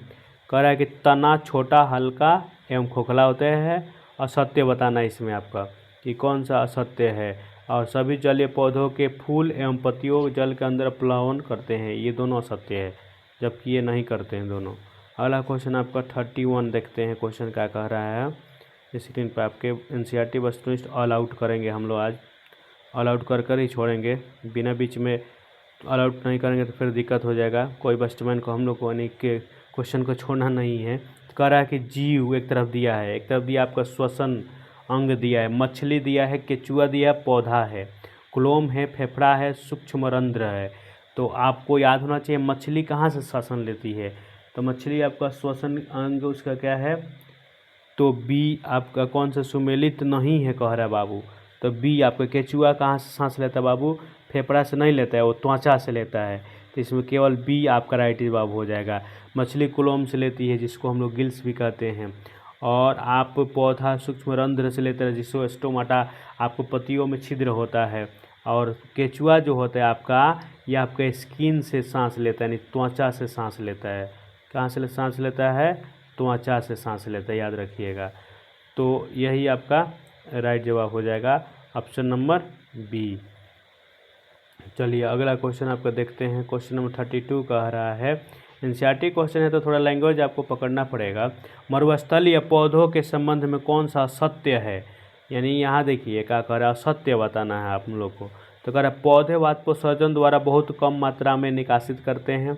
कह रहा है कि तना छोटा, हल्का एवं खोखला होते हैं। असत्य बताना इसमें आपका कि कौन सा असत्य है। और सभी जलीय पौधों के फूल एवं पत्तियों जल के अंदर प्लावन करते हैं, ये दोनों असत्य है, जबकि ये नहीं करते हैं दोनों। अगला क्वेश्चन आपका 31 देखते हैं क्वेश्चन क्या कह रहा है। इस स्क्रीन पर आपके NCERT वस्तुनिष्ठ ऑल आउट करेंगे हम लोग आज। ऑल आउट कर ही छोड़ेंगे, बिना बीच में ऑल आउट नहीं करेंगे तो फिर दिक्कत हो जाएगा। कोई बस्टमैन को हम लोग को यानी कि क्वेश्चन को छोड़ना नहीं है। तो कह रहा है कि जीव एक तरफ दिया है, एक तरफ दिया आपका श्वसन अंग दिया है, मछली दिया है, केचुआ दिया है, पौधा है, क्लोम है, फेफड़ा है, सूक्ष्म रंध्र है। तो आपको याद होना चाहिए मछली कहाँ से श्वसन लेती है। तो मछली आपका श्वसन अंग उसका क्या है? तो बी आपका कौन सा सुमेलित नहीं है कह रहा है बाबू। तो बी आपका केचुआ कहाँ से सांस लेता है बाबू? फेफड़ा से नहीं लेता है, वो त्वचा से लेता है। तो इसमें केवल बी आपका राइट जवाब हो जाएगा। मछली कुलोम से लेती है जिसको हम लोग गिल्स भी कहते हैं। और आप पौधा सूक्ष्म रंध्र से लेते हैं जिसको स्टोमाटा, आपको पत्तियों में छिद्र होता है। और केचुआ जो होता है आपका, ये आपका स्किन से सांस लेता है यानी त्वचा से सांस लेता है। कहाँ से सांस लेता है? त्वचा से सांस लेता है, याद रखिएगा। तो यही आपका राइट जवाब हो जाएगा, ऑप्शन नंबर बी। चलिए अगला क्वेश्चन आपका देखते हैं। क्वेश्चन नंबर 32 कह रहा है, एनसीईआरटी क्वेश्चन है तो थोड़ा लैंग्वेज आपको पकड़ना पड़ेगा। मरुस्थल या पौधों के संबंध में कौन सा सत्य है? यानी यहाँ देखिए क्या कह रहा है, सत्य बताना है आप लोग को। तो कह रहा है पौधे वाष्पोत्सर्जन द्वारा बहुत कम मात्रा में निकासित करते हैं।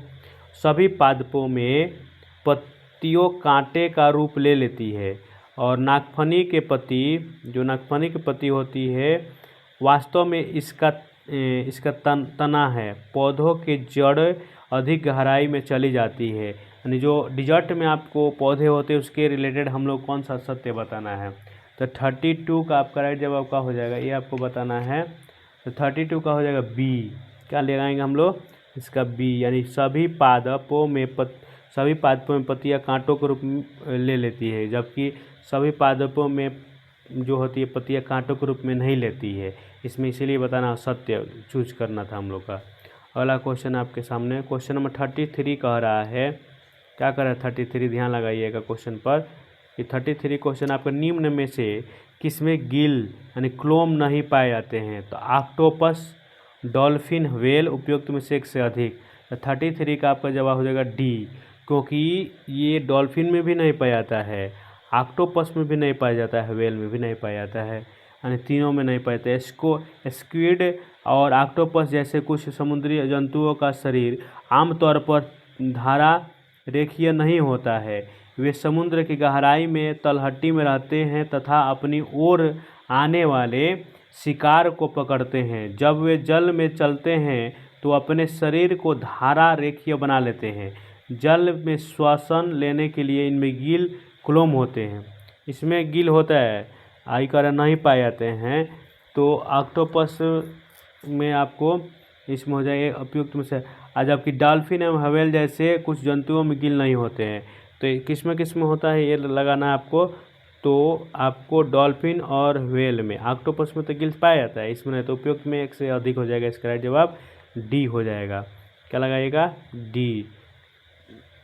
सभी पादपों में पत्तियों कांटे का रूप ले लेती है और नागफनी के पत्ती, जो नागफनी की पत्ती होती है, वास्तव में इसका तना है। पौधों के जड़ अधिक गहराई में चली जाती है। यानी जो डिजर्ट में आपको पौधे होते हैं उसके रिलेटेड हम लोग कौन सा सत्य बताना है। तो 32 का आपका राइट जवाब क्या हो जाएगा, ये आपको बताना है। तो 32 का हो जाएगा बी। क्या लगाएंगे हम लोग? इसका बी, यानी सभी पादपों में पत्तियां कांटों के रूप में ले लेती है, जबकि सभी पादपों में जो होती है पत्तियां कांटों के रूप में नहीं लेती है। इसमें इसीलिए बताना सत्य चूज करना था हम लोग का। अगला क्वेश्चन आपके सामने, क्वेश्चन नंबर 33 कह रहा है, क्या कह रहा है 33, ध्यान लगाइएगा क्वेश्चन पर कि 33 क्वेश्चन आपका निम्न में से किसमें गिल यानी क्लोम नहीं पाए जाते हैं? तो ऑक्टोपस, डॉल्फिन, व्हेल, उपयुक्त में से एक से अधिक। तो 33 का आपका जवाब हो जाएगा डी, क्योंकि ये डॉल्फिन में भी नहीं पाया जाता है, ऑक्टोपस में भी नहीं पाया जाता है, व्हेल में भी नहीं पाया जाता है, यानी तीनों में नहीं पाए जाते। स्क्विड और ऑक्टोपस जैसे कुछ समुद्री जंतुओं का शरीर आमतौर पर धारा रेखीय नहीं होता है। वे समुद्र की गहराई में तलहटी में रहते हैं तथा अपनी ओर आने वाले शिकार को पकड़ते हैं। जब वे जल में चलते हैं तो अपने शरीर को धारा रेखीय बना लेते हैं। जल में श्वसन लेने के लिए इनमें गिल क्लोम होते हैं। इसमें गिल होता है, आयकर नहीं पाए जाते हैं। तो ऑक्टोपस में आपको इसमें हो जाएगा उपयुक्त में से, जबकि डॉल्फिन एवं व्हेल जैसे कुछ जंतुओं में गिल नहीं होते हैं। तो किस में होता है ये लगाना है आपको। तो आपको डॉल्फिन और व्हेल में, ऑक्टोपस में तो गिल्स पाया जाता है, इसमें नहीं। तो उपयुक्त में एक से अधिक हो जाएगा, इसका राइट जवाब डी हो जाएगा। क्या लगाइएगा? डी,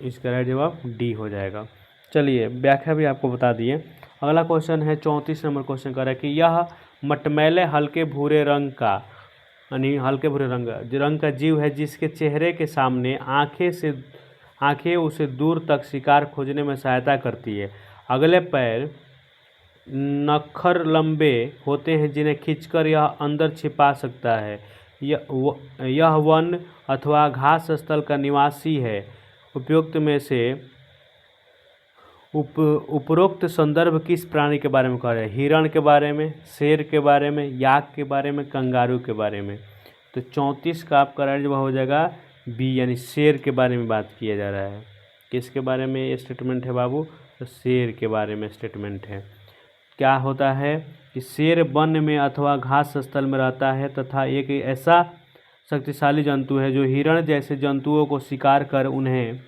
इसका राइट जवाब डी हो जाएगा। चलिए व्याख्या भी आपको बता दिए। अगला क्वेश्चन है 34 नंबर क्वेश्चन कर रहा है कि यह मटमैले हल्के भूरे रंग का, यानी हल्के भूरे रंग का जीव है जिसके चेहरे के सामने आंखें उसे दूर तक शिकार खोजने में सहायता करती है। अगले पैर नखर लंबे होते हैं जिन्हें खींचकर यह अंदर छिपा सकता है। यह वन अथवा घास स्थल का निवासी है। उपयुक्त में से उपरोक्त संदर्भ किस प्राणी के बारे में कह रहे हैं? हिरण के बारे में, शेर के बारे में, याक के बारे में, कंगारू के बारे में। तो 34 का आपका राइट जवाब हो जाएगा बी, यानी शेर के बारे में बात किया जा रहा है। किसके बारे में ये स्टेटमेंट है बाबू? तो शेर के बारे में स्टेटमेंट है। क्या होता है कि शेर वन में अथवा घास स्थल में रहता है तथा एक ऐसा शक्तिशाली जंतु है जो हिरण जैसे जंतुओं को शिकार कर उन्हें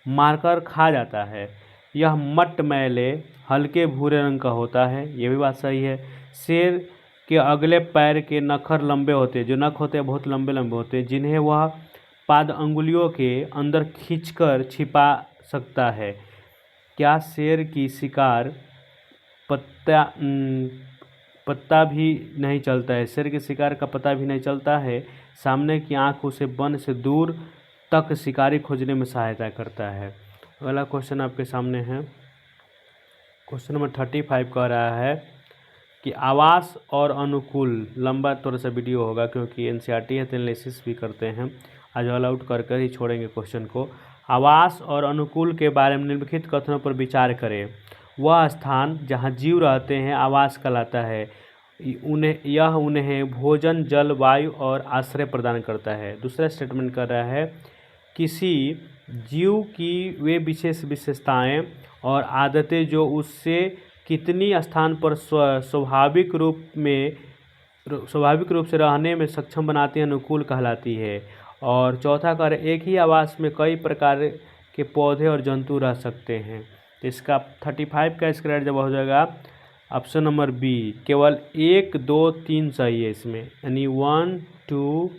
मारकर खा जाता है। यह मटमैले हल्के भूरे रंग का होता है, ये भी बात सही है। शेर के अगले पैर के नखर लंबे होते हैं, जो नख होते हैं बहुत लंबे लंबे होते हैं, जिन्हें वह पाद अंगुलियों के अंदर खींचकर छिपा सकता है। क्या शेर की शिकार पत्ता भी नहीं चलता है? शेर के शिकार का पता भी नहीं चलता है। सामने की आंख उसे वन से दूर तक शिकारी खोजने में सहायता करता है। अगला क्वेश्चन आपके सामने है, क्वेश्चन नंबर 35 कह रहा है कि आवास और अनुकूल, लंबा थोड़ा सा वीडियो होगा क्योंकि एनसीईआरटी है तो एनालिसिस भी करते हैं, आज ऑल आउट कर कर ही छोड़ेंगे क्वेश्चन को। आवास और अनुकूल के बारे में निम्नलिखित कथनों पर विचार करें। वह स्थान जहाँ जीव रहते हैं आवास कहलाता है। उन्हें भोजन, जल, वायु और आश्रय प्रदान करता है। दूसरा स्टेटमेंट कर रहा है किसी जीव की वे विशेष विशेषताएं और आदतें जो उससे कितनी स्थान पर स्वाभाविक रूप से रहने में सक्षम बनाती है, अनुकूल कहलाती है। और चौथा कार्य, एक ही आवास में कई प्रकार के पौधे और जंतु रह सकते हैं। तो इसका 35 का इसका राइट जवाब हो जाएगा ऑप्शन नंबर बी, केवल 1, 2, 3 सही है इसमें, यानी 1, 2,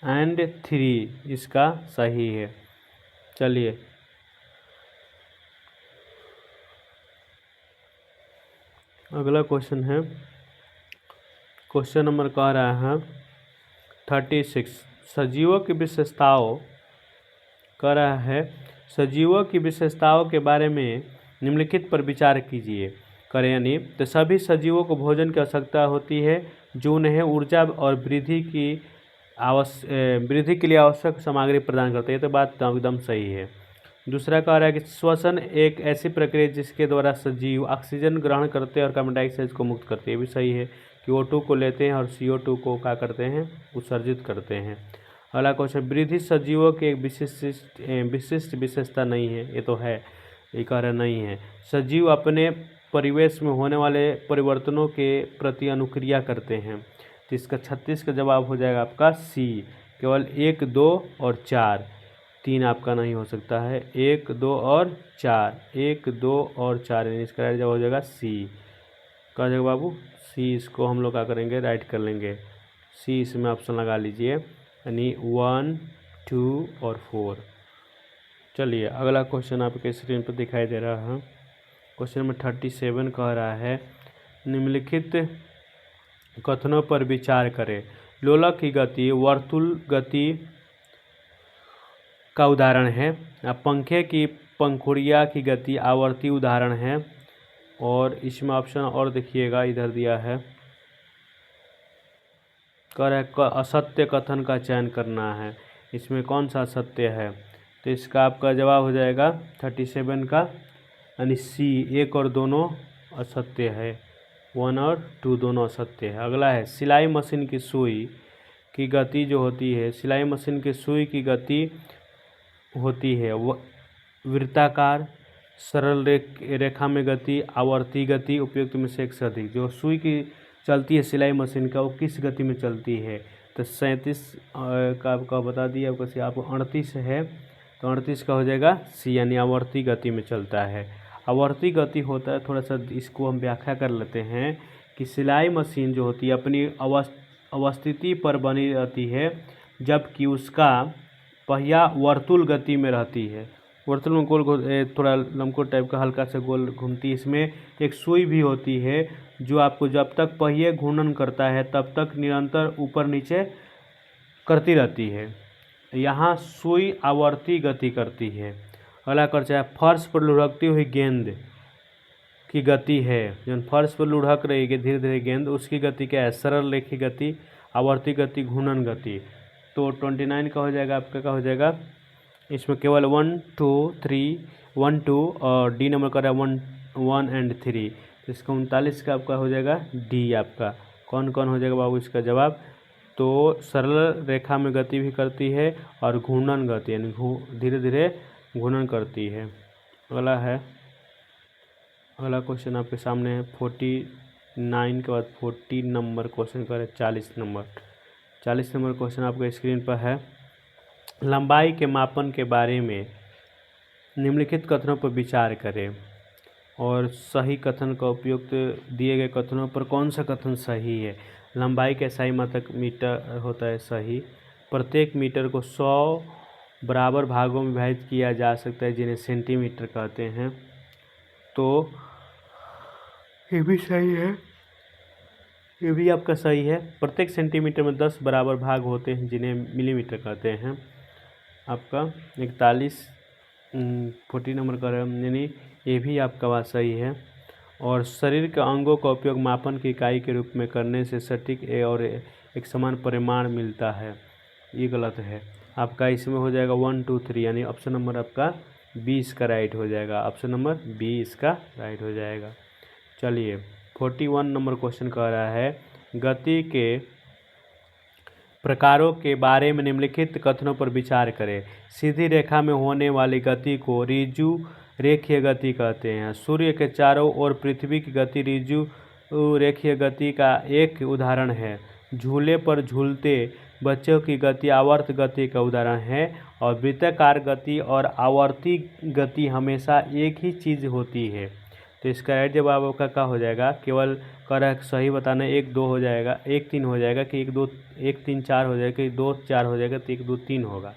एंड 3 इसका सही है। चलिए अगला क्वेश्चन है, क्वेश्चन नंबर कह रहा है 36, सजीवों की विशेषताओं कह रहा है, सजीवों की विशेषताओं के बारे में निम्नलिखित पर विचार कीजिए। करें यानी तो सभी सजीवों को भोजन की आवश्यकता होती है जो उन्हें ऊर्जा और वृद्धि के लिए आवश्यक सामग्री प्रदान करते हैं। तो बात एकदम सही है। दूसरा कह रहा है कि श्वसन एक ऐसी प्रक्रिया जिसके द्वारा सजीव ऑक्सीजन ग्रहण करते हैं और कार्बन डाइऑक्साइड को मुक्त करते हैं। ये भी सही है कि O2 को लेते हैं और CO2 को क्या करते हैं, उत्सर्जित करते हैं। अगला क्वेश्चन, वृद्धि सजीवों की एक विशिष्ट विशेषता नहीं है। ये तो है, ये कह रहा नहीं है। सजीव अपने परिवेश में होने वाले परिवर्तनों के प्रति अनुक्रिया करते हैं। तो इसका 36 का जवाब हो जाएगा आपका सी, केवल 1, 2 और 4, 3 आपका नहीं हो सकता है। 1, 2 और 4, 1, 2 और 4 यानी इसका राइट जवाब हो जाएगा सी। कह जाएगा बाबू सी, इसको हम लोग क्या करेंगे, राइट कर लेंगे। सी इसमें ऑप्शन लगा लीजिए, यानी 1, 2 और 4। चलिए अगला क्वेश्चन आपके स्क्रीन पर दिखाई दे रहा है। क्वेश्चन नंबर 37 कह रहा है, निम्नलिखित कथनों पर विचार करें। लोलक की गति वर्तुल गति का उदाहरण है। पंखे की पंखुड़िया की गति आवर्ती उदाहरण है। और इसमें ऑप्शन और देखिएगा, इधर दिया है, कह रहा है असत्य कथन का चयन करना है। इसमें कौन सा असत्य है? तो इसका आपका जवाब हो जाएगा 37 का यानी सी, 1 और दोनों असत्य है, 1 और 2 दोनों असत्य है। अगला है, सिलाई मशीन की सुई की गति जो होती है, सिलाई मशीन की सुई की गति होती है वृत्ताकार, सरल रेखा में गति, आवर्ती गति, उपयुक्त में से एक से अधिक। जो सुई की चलती है सिलाई मशीन का, वो किस गति में चलती है? तो 37 का आपका बता दिया, आपको 38 है, तो 38 का हो जाएगा सी, यानी आवर्ती गति में चलता है। आवर्ती गति होता है, थोड़ा सा इसको हम व्याख्या कर लेते हैं कि सिलाई मशीन जो होती है अपनी अवस्थिति पर बनी रहती है, जबकि उसका पहिया वर्तुल गति में रहती है। वर्तुल में गोल थोड़ा लंबकोर टाइप का हल्का सा गोल घूमती है। इसमें एक सुई भी होती है जो आपको जब तक पहिए घूर्णन करता है तब तक निरंतर ऊपर नीचे करती रहती है। यहाँ सुई आवर्ती गति करती है। अगला कर चाहे फर्श पर लुढ़कती हुई गेंद की गति है, जब फर्श पर लुढ़क रही है धीरे धीरे गेंद, उसकी गति क्या है? सरल रेखी गति, आवर्ती गति, घूर्णन गति। तो 29 का हो जाएगा आपका, क्या हो जाएगा? इसमें केवल 1, 2, 3, 1, 2 और डी नंबर का 1 एंड 3। तो इसका 39 का आपका हो जाएगा डी। आपका कौन कौन हो जाएगा बाबू इसका जवाब? तो सरल रेखा में गति भी करती है और घूर्णन गति यानी धीरे धीरे घूर्णन करती है। अगला है, अगला क्वेश्चन आपके सामने है 49 के बाद 40 नंबर क्वेश्चन करें 40 नंबर। 40 नंबर क्वेश्चन आपके स्क्रीन पर है, लंबाई के मापन के बारे में निम्नलिखित कथनों पर विचार करें और सही कथन का उपयुक्त दिए गए कथनों पर कौन सा कथन सही है। लंबाई के SI मात्रक मीटर होता है सही। प्रत्येक मीटर को 100 बराबर भागों में विभाजित किया जा सकता है जिन्हें सेंटीमीटर कहते हैं। तो ये भी सही है, ये भी आपका सही है। प्रत्येक सेंटीमीटर में 10 बराबर भाग होते हैं जिन्हें मिलीमीटर कहते हैं। आपका 41 40 नंबर का यानी ये भी आपका बात सही है। और शरीर के अंगों का उपयोग मापन की इकाई के रूप में करने से सटीक और एक समान परिमाण मिलता है, ये गलत है। आपका इसमें हो जाएगा 1, 2, 3 यानी ऑप्शन नंबर आपका 20 का राइट हो जाएगा। ऑप्शन नंबर 20 का राइट हो जाएगा। चलिए 41 नंबर क्वेश्चन कह रहा है, गति के प्रकारों के बारे में निम्नलिखित कथनों पर विचार करें। सीधी रेखा में होने वाली गति को ऋजु रेखीय गति कहते हैं। सूर्य के चारों ओर पृथ्वी की गति ऋजु रेखीय गति का एक उदाहरण है। झूले पर झूलते बच्चों की गति आवर्त गति का उदाहरण है। और वृत्ताकार गति और आवर्ती गति हमेशा एक ही चीज़ होती है। तो इसका राइट जवाब आपका क्या हो जाएगा, केवल कर सही बताना 1 2 हो जाएगा, 1 3 हो जाएगा कि 1 2 1 3 4 हो जाएगा कि 2 4 हो जाएगा तो 1 2 3 होगा।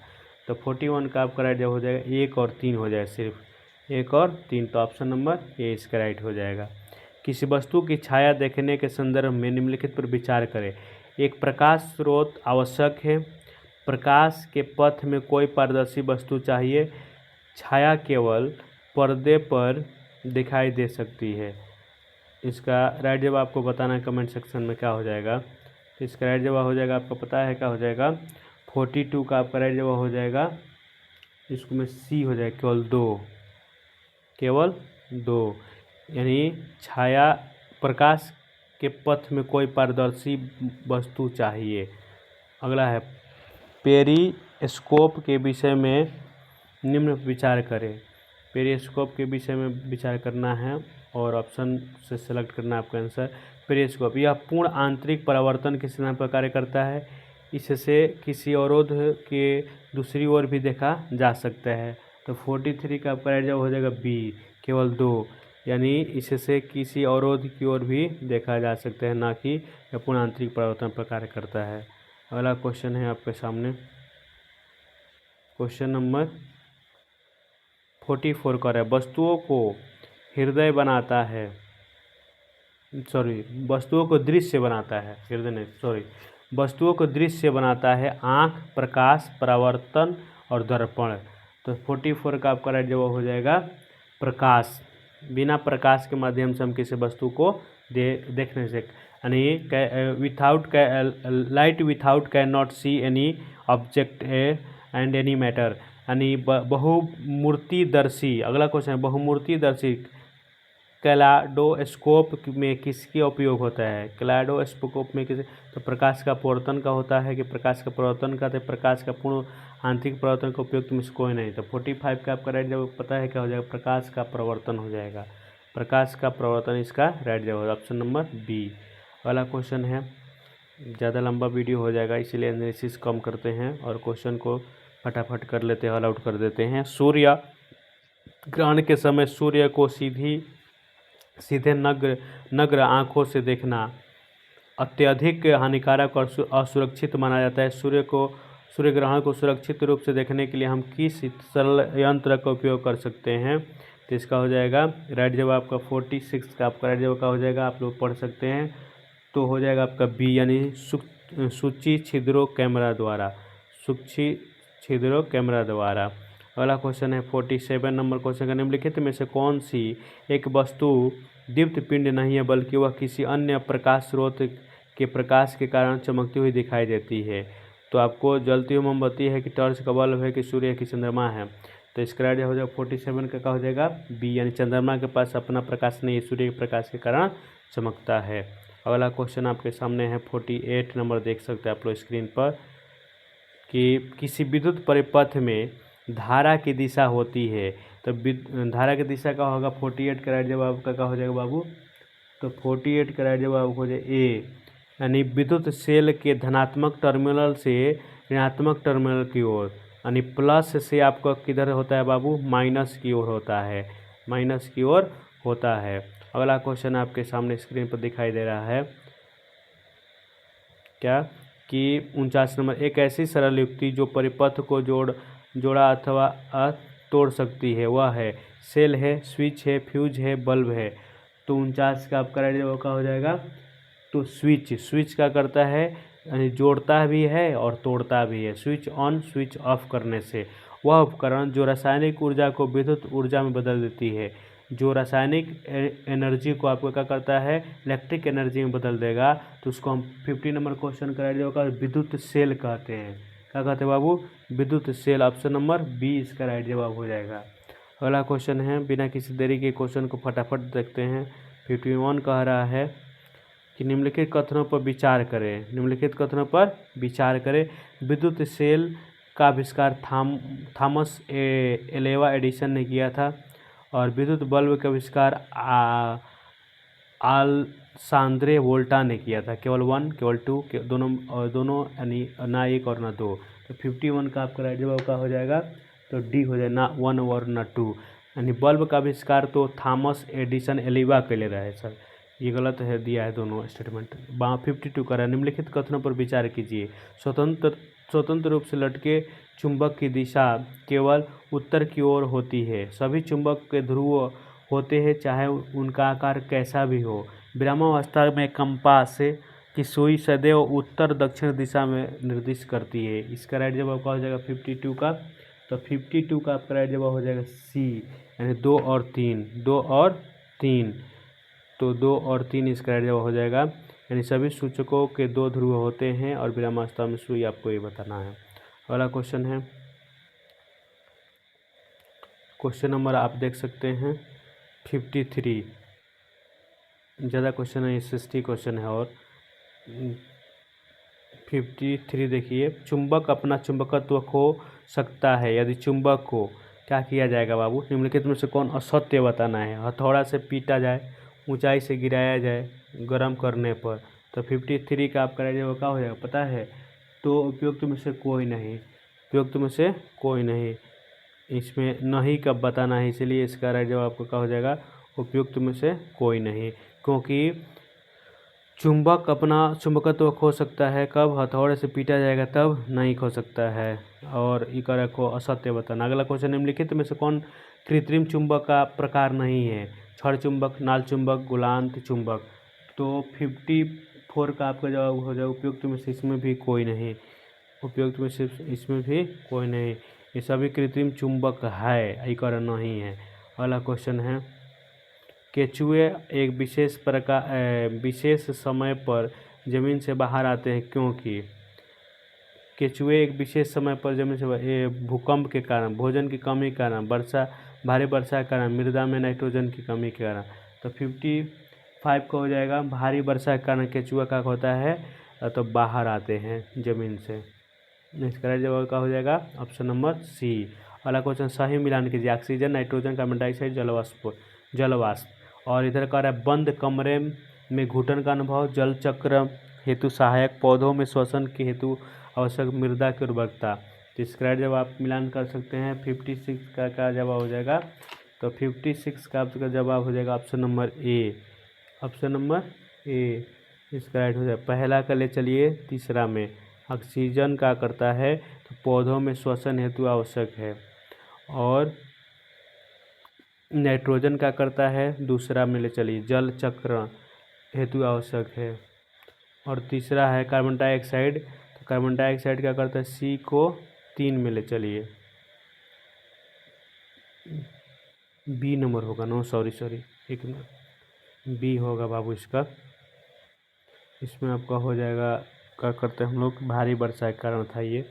तो 41 का आपका राइट जवाब हो जाएगा 1 और 3 हो जाएगा, सिर्फ 1 और 3। तो ऑप्शन नंबर ए इसका राइट हो जाएगा। किसी वस्तु की छाया देखने के संदर्भ में निम्नलिखित पर विचार करें। एक प्रकाश स्रोत आवश्यक है, प्रकाश के पथ में कोई पारदर्शी वस्तु चाहिए, छाया केवल पर्दे पर दिखाई दे सकती है। इसका राइट जवाब आपको बताना है कमेंट सेक्शन में क्या हो जाएगा। तो इसका राइट जवाब हो जाएगा, आपको पता है क्या हो जाएगा, 42 का आपका राइट जवाब हो जाएगा, इसको में सी हो जाएगा, केवल दो, यानी छाया प्रकाश के पथ में कोई पारदर्शी वस्तु चाहिए। अगला है पेरिस्कोप के विषय में निम्न विचार करें। पेरिस्कोप के विषय में विचार करना है और ऑप्शन से सेलेक्ट करना है आपका आंसर। पेरिस्कोप यह पूर्ण आंतरिक परावर्तन के सिद्धांत पर कार्य करता है, इससे किसी अवरोध के दूसरी ओर भी देखा जा सकता है। तो 43 का आपका राइट जवाब हो जाएगा बी, केवल दो, यानी इससे किसी अवरोध की ओर भी देखा जा सकता है, ना कि यह पूर्ण आंतरिक परावर्तन पर कार्य करता है। अगला क्वेश्चन है आपके सामने, क्वेश्चन नंबर 44 का है, वस्तुओं को हृदय बनाता है, वस्तुओं को दृश्य बनाता है, हृदय नहीं, वस्तुओं को दृश्य बनाता है आँख, प्रकाश, परावर्तन और दर्पण। तो 44 का आपका राइट जवाब हो जाएगा प्रकाश। बिना प्रकाश के माध्यम से हम किसी वस्तु को देखने से, यानी without light without can not see any object and any matter, यानी बहुमूर्तिदर्शी। अगला क्वेश्चन है, बहुमूर्तिदर्शी कैलाडोस्कोप में किसके उपयोग होता है। कैलाडोस्कोप में किस, तो प्रकाश का प्रवर्तन का होता है कि प्रकाश का प्रवर्तन का, तो प्रकाश का पूर्ण आंतरिक प्रवर्तन का उपयोग तो इसको ही नहीं। तो 45 का आपका राइट जवाब पता है क्या हो जाएगा, प्रकाश का प्रवर्तन हो जाएगा, प्रकाश का प्रवर्तन इसका राइट जवाब, ऑप्शन नंबर बी। वाला क्वेश्चन है, ज़्यादा लंबा वीडियो हो जाएगा इसलिए एनालिसिस कम करते हैं और क्वेश्चन को फटाफट कर लेते हैं, ऑल आउट कर देते हैं। सूर्य ग्रहण के समय सूर्य को सीधे नग्न आँखों से देखना अत्यधिक हानिकारक और असुरक्षित माना जाता है। सूर्य ग्रहण को सुरक्षित रूप से देखने के लिए हम किस सरल यंत्र का उपयोग कर सकते हैं। तो इसका हो जाएगा राइट जवाब आपका 46 का आपका राइट जवाब का हो जाएगा, आप लोग पढ़ सकते हैं, तो हो जाएगा आपका बी, यानी सूची छिद्रों कैमरा द्वारा, सूची छिद्रों कैमरा द्वारा। अगला क्वेश्चन है 47 नंबर क्वेश्चन का, निम्नलिखित में से कौन सी एक वस्तु दीप्त पिंड नहीं है बल्कि वह किसी अन्य प्रकाश स्रोत के प्रकाश के कारण चमकती हुई दिखाई देती है। तो आपको जलती हुई मोमबत्ती है कि टॉर्च का बल्ब है कि सूर्य की चंद्रमा है। तो इसका राइट हो जाएगा 47 का क्या हो जाएगा बी, यानी चंद्रमा के पास अपना प्रकाश नहीं है, सूर्य के प्रकाश के कारण चमकता है। अगला क्वेश्चन आपके सामने है 48 नंबर, देख सकते हैं आप लोग स्क्रीन पर, कि किसी विद्युत परिपथ में धारा की दिशा होती है। तो धारा की दिशा का होगा 48 का राइट जवाब का क्या हो जाएगा बाबू, तो 48 का राइट जवाब हो जाए ए, यानी विद्युत सेल के धनात्मक टर्मिनल से ऋणात्मक टर्मिनल की ओर, यानी प्लस से आपका किधर होता है बाबू, माइनस की ओर होता है, माइनस की ओर होता है। अगला क्वेश्चन आपके सामने स्क्रीन पर दिखाई दे रहा है क्या, कि 49 नंबर, एक ऐसी सरल युक्ति जो परिपथ को जोड़ा अथवा तोड़ सकती है वह है, सेल है, स्विच है, फ्यूज है, बल्ब है। तो 49 का आपका राइट जवाब का हो जाएगा, तो स्विच क्या करता है, यानी जोड़ता भी है और तोड़ता भी है। स्विच ऑन स्विच ऑफ करने से वह उपकरण जो रासायनिक ऊर्जा को विद्युत ऊर्जा में बदल देती है, जो रासायनिक एनर्जी को आपको क्या करता है, इलेक्ट्रिक एनर्जी में बदल देगा, तो उसको हम 50 नंबर क्वेश्चन का राइट जवाब का विद्युत सेल कहते हैं। क्या कहते हैं बाबू, विद्युत सेल, ऑप्शन नंबर बी इसका राइट जवाब हो जाएगा। अगला क्वेश्चन है, बिना किसी देरी के क्वेश्चन को फटाफट देखते हैं। 51 कह रहा है कि निम्नलिखित कथनों पर विचार करें, निम्नलिखित कथनों पर विचार करें। विद्युत सेल का आविष्कार थॉमस एल्वा एडिसन ने किया था, और विद्युत बल्ब का आविष्कार आलेसांद्रो वोल्टा ने किया था। केवल 1 केवल 2 दोनों यानी ना 1 और ना 2। तो 51 का आपका राइट जवाब का हो जाएगा, तो डी हो जाए, ना 1 और ना 2। यानी बल्ब का आविष्कार तो थॉमस एडिसन एलिवा कैले रहे सर। ये गलत है, दिया है दोनों स्टेटमेंट। 52 कर निम्नलिखित कथनों पर विचार कीजिए। स्वतंत्र रूप से लटके चुंबक की दिशा केवल उत्तर की ओर होती है। सभी चुंबक के ध्रुव होते हैं, चाहे उनका आकार कैसा भी हो। विरामावस्था में कंपास की सुई सदैव उत्तर दक्षिण दिशा में निर्दिष्ट करती है। इसका राइट जवाब क्या हो जाएगा 52 का? तो 52 का आपका राइट जवाब हो जाएगा सी, यानी 2 और 3। 2 और 3, तो 2 और 3 इसका राइट जवाब हो जाएगा। यानी सभी सूचकों के 2 ध्रुव होते हैं और विरामावस्था में सुई, आपको ये बताना है। अगला क्वेश्चन है, क्वेश्चन नंबर आप देख सकते हैं 53। ज़्यादा क्वेश्चन है, 60 क्वेश्चन है। और 53 देखिए, चुंबक अपना चुंबकत्व खो सकता है यदि चुंबक को क्या किया जाएगा बाबू? निम्नलिखित में से कौन असत्य बताना है? हथौड़ा से पीटा जाए, ऊंचाई से गिराया जाए, गर्म करने पर। तो 53 का आपका जवाब क्या हो जाएगा पता है? तो उपयुक्त में से कोई नहीं, उपयुक्त में से कोई नहीं। इसमें नहीं कब बताना है, इसलिए इसका राइट जवाब आपको क्या हो जाएगा? उपयुक्त में से कोई नहीं। क्योंकि चुंबक अपना चुंबकत्व खो सकता है कब? हथौड़े से पीटा जाएगा तब नहीं खो सकता है। और इकर को असत्य बताना। अगला क्वेश्चन, निम्नलिखित में से कौन कृत्रिम चुंबक का प्रकार नहीं है? छड़ चुंबक, नाल चुंबक, गुलांत चुंबक। तो 54 का आपका जवाब हो जाएगा उपयुक्त में से इसमें भी कोई नहीं, उपयुक्त में से इसमें भी कोई नहीं। ये सभी कृत्रिम चुंबक है, इकर नहीं है। अगला क्वेश्चन है, केचुए एक विशेष समय पर ज़मीन से बाहर आते हैं क्योंकि? केचुए एक विशेष समय पर ज़मीन से भूकंप के कारण, भोजन की कमी के कारण, भारी वर्षा के कारण, मृदा में नाइट्रोजन की कमी के कारण। तो 55 का हो जाएगा, भारी वर्षा के कारण केचुआ का होता है तो बाहर आते हैं ज़मीन से। इसका राइट जवाब का हो जाएगा ऑप्शन नंबर सी। अगला क्वेश्चन, सही मिलान कीजिए। ऑक्सीजन, नाइट्रोजन, कार्बन डाइऑक्साइड, जलवाष्प। और इधर कह रहा है बंद कमरे में घुटन का अनुभव, जल चक्र हेतु सहायक, पौधों में श्वसन के हेतु आवश्यक, मृदा की उर्वरकता। तो इसका राइट जवाब आप मिलान कर सकते हैं। 56 का क्या जवाब हो जाएगा? तो 56 का आपका जवाब हो जाएगा option number A, option number A इसका राइट हो जाएगा। पहला का ले चलिए तीसरा में, ऑक्सीजन का करता है तो पौधों में श्वसन हेतु आवश्यक है, और नाइट्रोजन का करता है दूसरा में ले चलिए जल चक्र हेतु आवश्यक है, और तीसरा है कार्बन डाइऑक्साइड। तो कार्बन डाइऑक्साइड क्या करता है? सी को 3 में ले चलिए, बी नंबर होगा, नो सॉरी एक मिनट, बी होगा बाबू इसका। इसमें आपका हो जाएगा, क्या करते हैं हम लोग, भारी वर्षा के कारण था ये,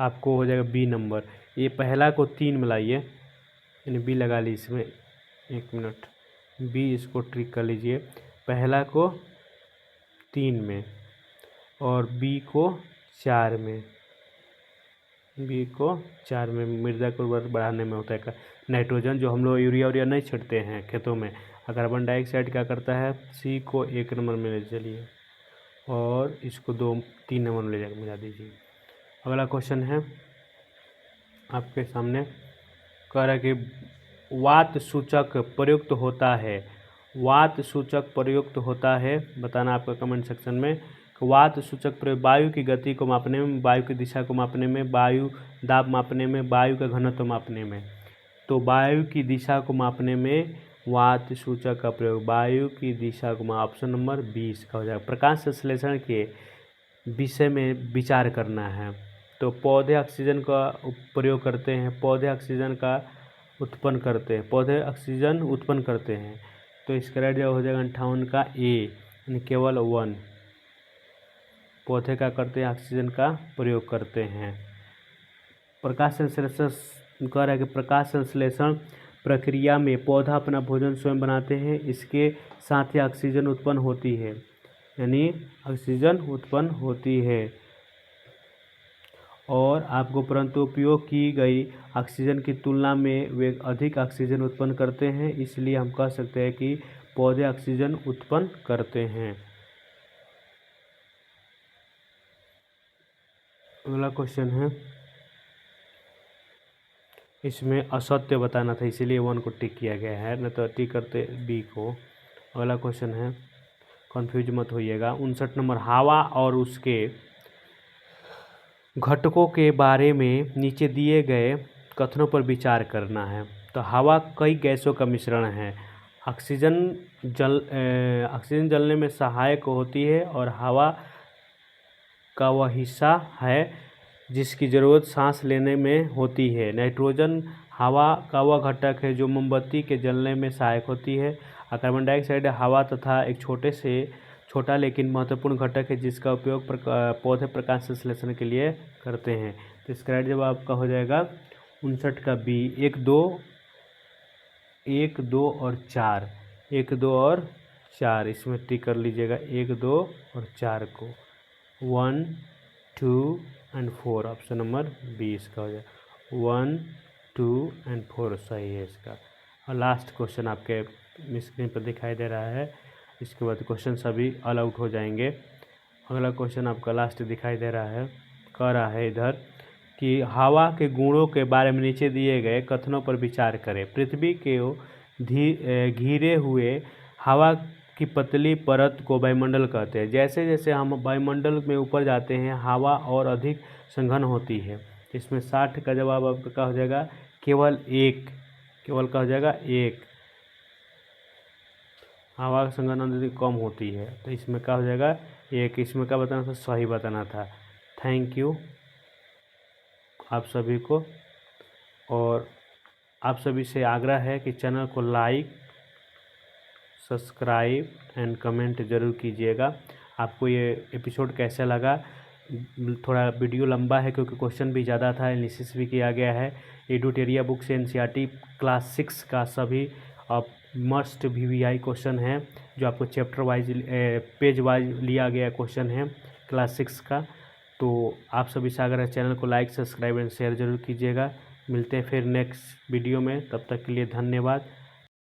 आपको हो जाएगा बी नंबर। ये पहला को 3 में लाइए, यानी बी लगा ली इसमें, एक मिनट, बी इसको ट्रिक कर लीजिए। पहला को 3 में और बी को 4 में, बी को 4 में मृदा को उर्वरता बढ़ाने में होता है नाइट्रोजन, जो हम लोग यूरिया नहीं छिड़ते हैं खेतों में। कार्बन डाइऑक्साइड क्या करता है? सी को 1 नंबर में ले चलिए और इसको 3 नंबर में ले जाकर मिला दीजिए। अगला क्वेश्चन है आपके सामने, कह रहा है कि वात सूचक प्रयुक्त होता है, वात सूचक प्रयुक्त होता है, बताना आपका कमेंट सेक्शन में। वात सूचक प्रयोग वायु की गति को मापने में, वायु की दिशा को मापने में, वायु दाब मापने में, वायु का घनत्व मापने में। तो वायु की दिशा को मापने में वात सूचक का प्रयोग, वायु की दिशा को ऑप्शन नंबर 20 का हो जाएगा। प्रकाश संश्लेषण के विषय में विचार करना है। तो पौधे ऑक्सीजन का प्रयोग करते हैं, पौधे ऑक्सीजन का उत्पन्न करते हैं, पौधे ऑक्सीजन उत्पन्न करते हैं। तो इसका राइट जवाब हो जाएगा 58 का ए, यानी केवल 1। पौधे क्या करते हैं? ऑक्सीजन का प्रयोग करते हैं। प्रकाश संश्लेषण कह रहा है कि प्रकाश संश्लेषण प्रक्रिया में पौधा अपना भोजन स्वयं बनाते हैं, इसके साथ ही ऑक्सीजन उत्पन्न होती है, यानी ऑक्सीजन उत्पन्न होती है। और आपको परंतु उपयोग की गई ऑक्सीजन की तुलना में वे अधिक ऑक्सीजन उत्पन्न करते हैं, इसलिए हम कह सकते हैं कि पौधे ऑक्सीजन उत्पन्न करते हैं। अगला क्वेश्चन है, इसमें असत्य बताना था, इसीलिए 1 को टिक किया गया है, न तो टिक करते बी को। अगला क्वेश्चन है, कंफ्यूज मत होइएगा। 59 नंबर, हवा और उसके घटकों के बारे में नीचे दिए गए कथनों पर विचार करना है। तो हवा कई गैसों का मिश्रण है। ऑक्सीजन जलने में सहायक होती है और हवा का वह हिस्सा है जिसकी ज़रूरत सांस लेने में होती है। नाइट्रोजन हवा का वह घटक है जो मोमबत्ती के जलने में सहायक होती है। कार्बन डाइऑक्साइड हवा तथा एक छोटा लेकिन महत्वपूर्ण घटक है जिसका उपयोग पौधे प्रकाश संश्लेषण के लिए करते हैं। तो इसका राइट जवाब आपका हो जाएगा 59 का बी। 1, 2 और 4, 1, 2 और 4 इसमें टिक कर लीजिएगा, 1, 2 और 4 को। 1, 2 एंड 4 ऑप्शन नंबर बी इसका हो जाएगा। 1, 2 एंड 4 सही है इसका। और लास्ट क्वेश्चन आपके स्क्रीन पर दिखाई दे रहा है। इसके बाद क्वेश्चन सभी ऑल आउट हो जाएंगे। अगला क्वेश्चन आपका लास्ट दिखाई दे रहा है, कह रहा है इधर कि हवा के गुणों के बारे में नीचे दिए गए कथनों पर विचार करें। पृथ्वी के घिरे हुए हवा की पतली परत को वायुमंडल कहते हैं। जैसे जैसे हम वायुमंडल में ऊपर जाते हैं हवा और अधिक सघन होती है। इसमें 60 का जवाब आपका क्या हो जाएगा, केवल का हो जाएगा 1। हवा का सघन अधिक कम होती है, तो इसमें क्या हो जाएगा 1। इसमें क्या बताना था, सही बताना था। थैंक यू आप सभी को, और आप सभी से आग्रह है कि चैनल को लाइक, सब्सक्राइब एंड कमेंट ज़रूर कीजिएगा। आपको ये एपिसोड कैसा लगा? थोड़ा वीडियो लंबा है क्योंकि क्वेश्चन भी ज़्यादा था, एनालिसिस भी किया गया है। एडुटेरिया बुक से एनसीईआरटी क्लास 6 का सभी मस्ट VVI क्वेश्चन है जो आपको चैप्टर वाइज पेज वाइज लिया गया क्वेश्चन है क्लास 6 का। तो आप सभी से आग्रह है, चैनल को लाइक, सब्सक्राइब एंड शेयर जरूर कीजिएगा। मिलते हैं फिर नेक्स्ट वीडियो में, तब तक के लिए धन्यवाद।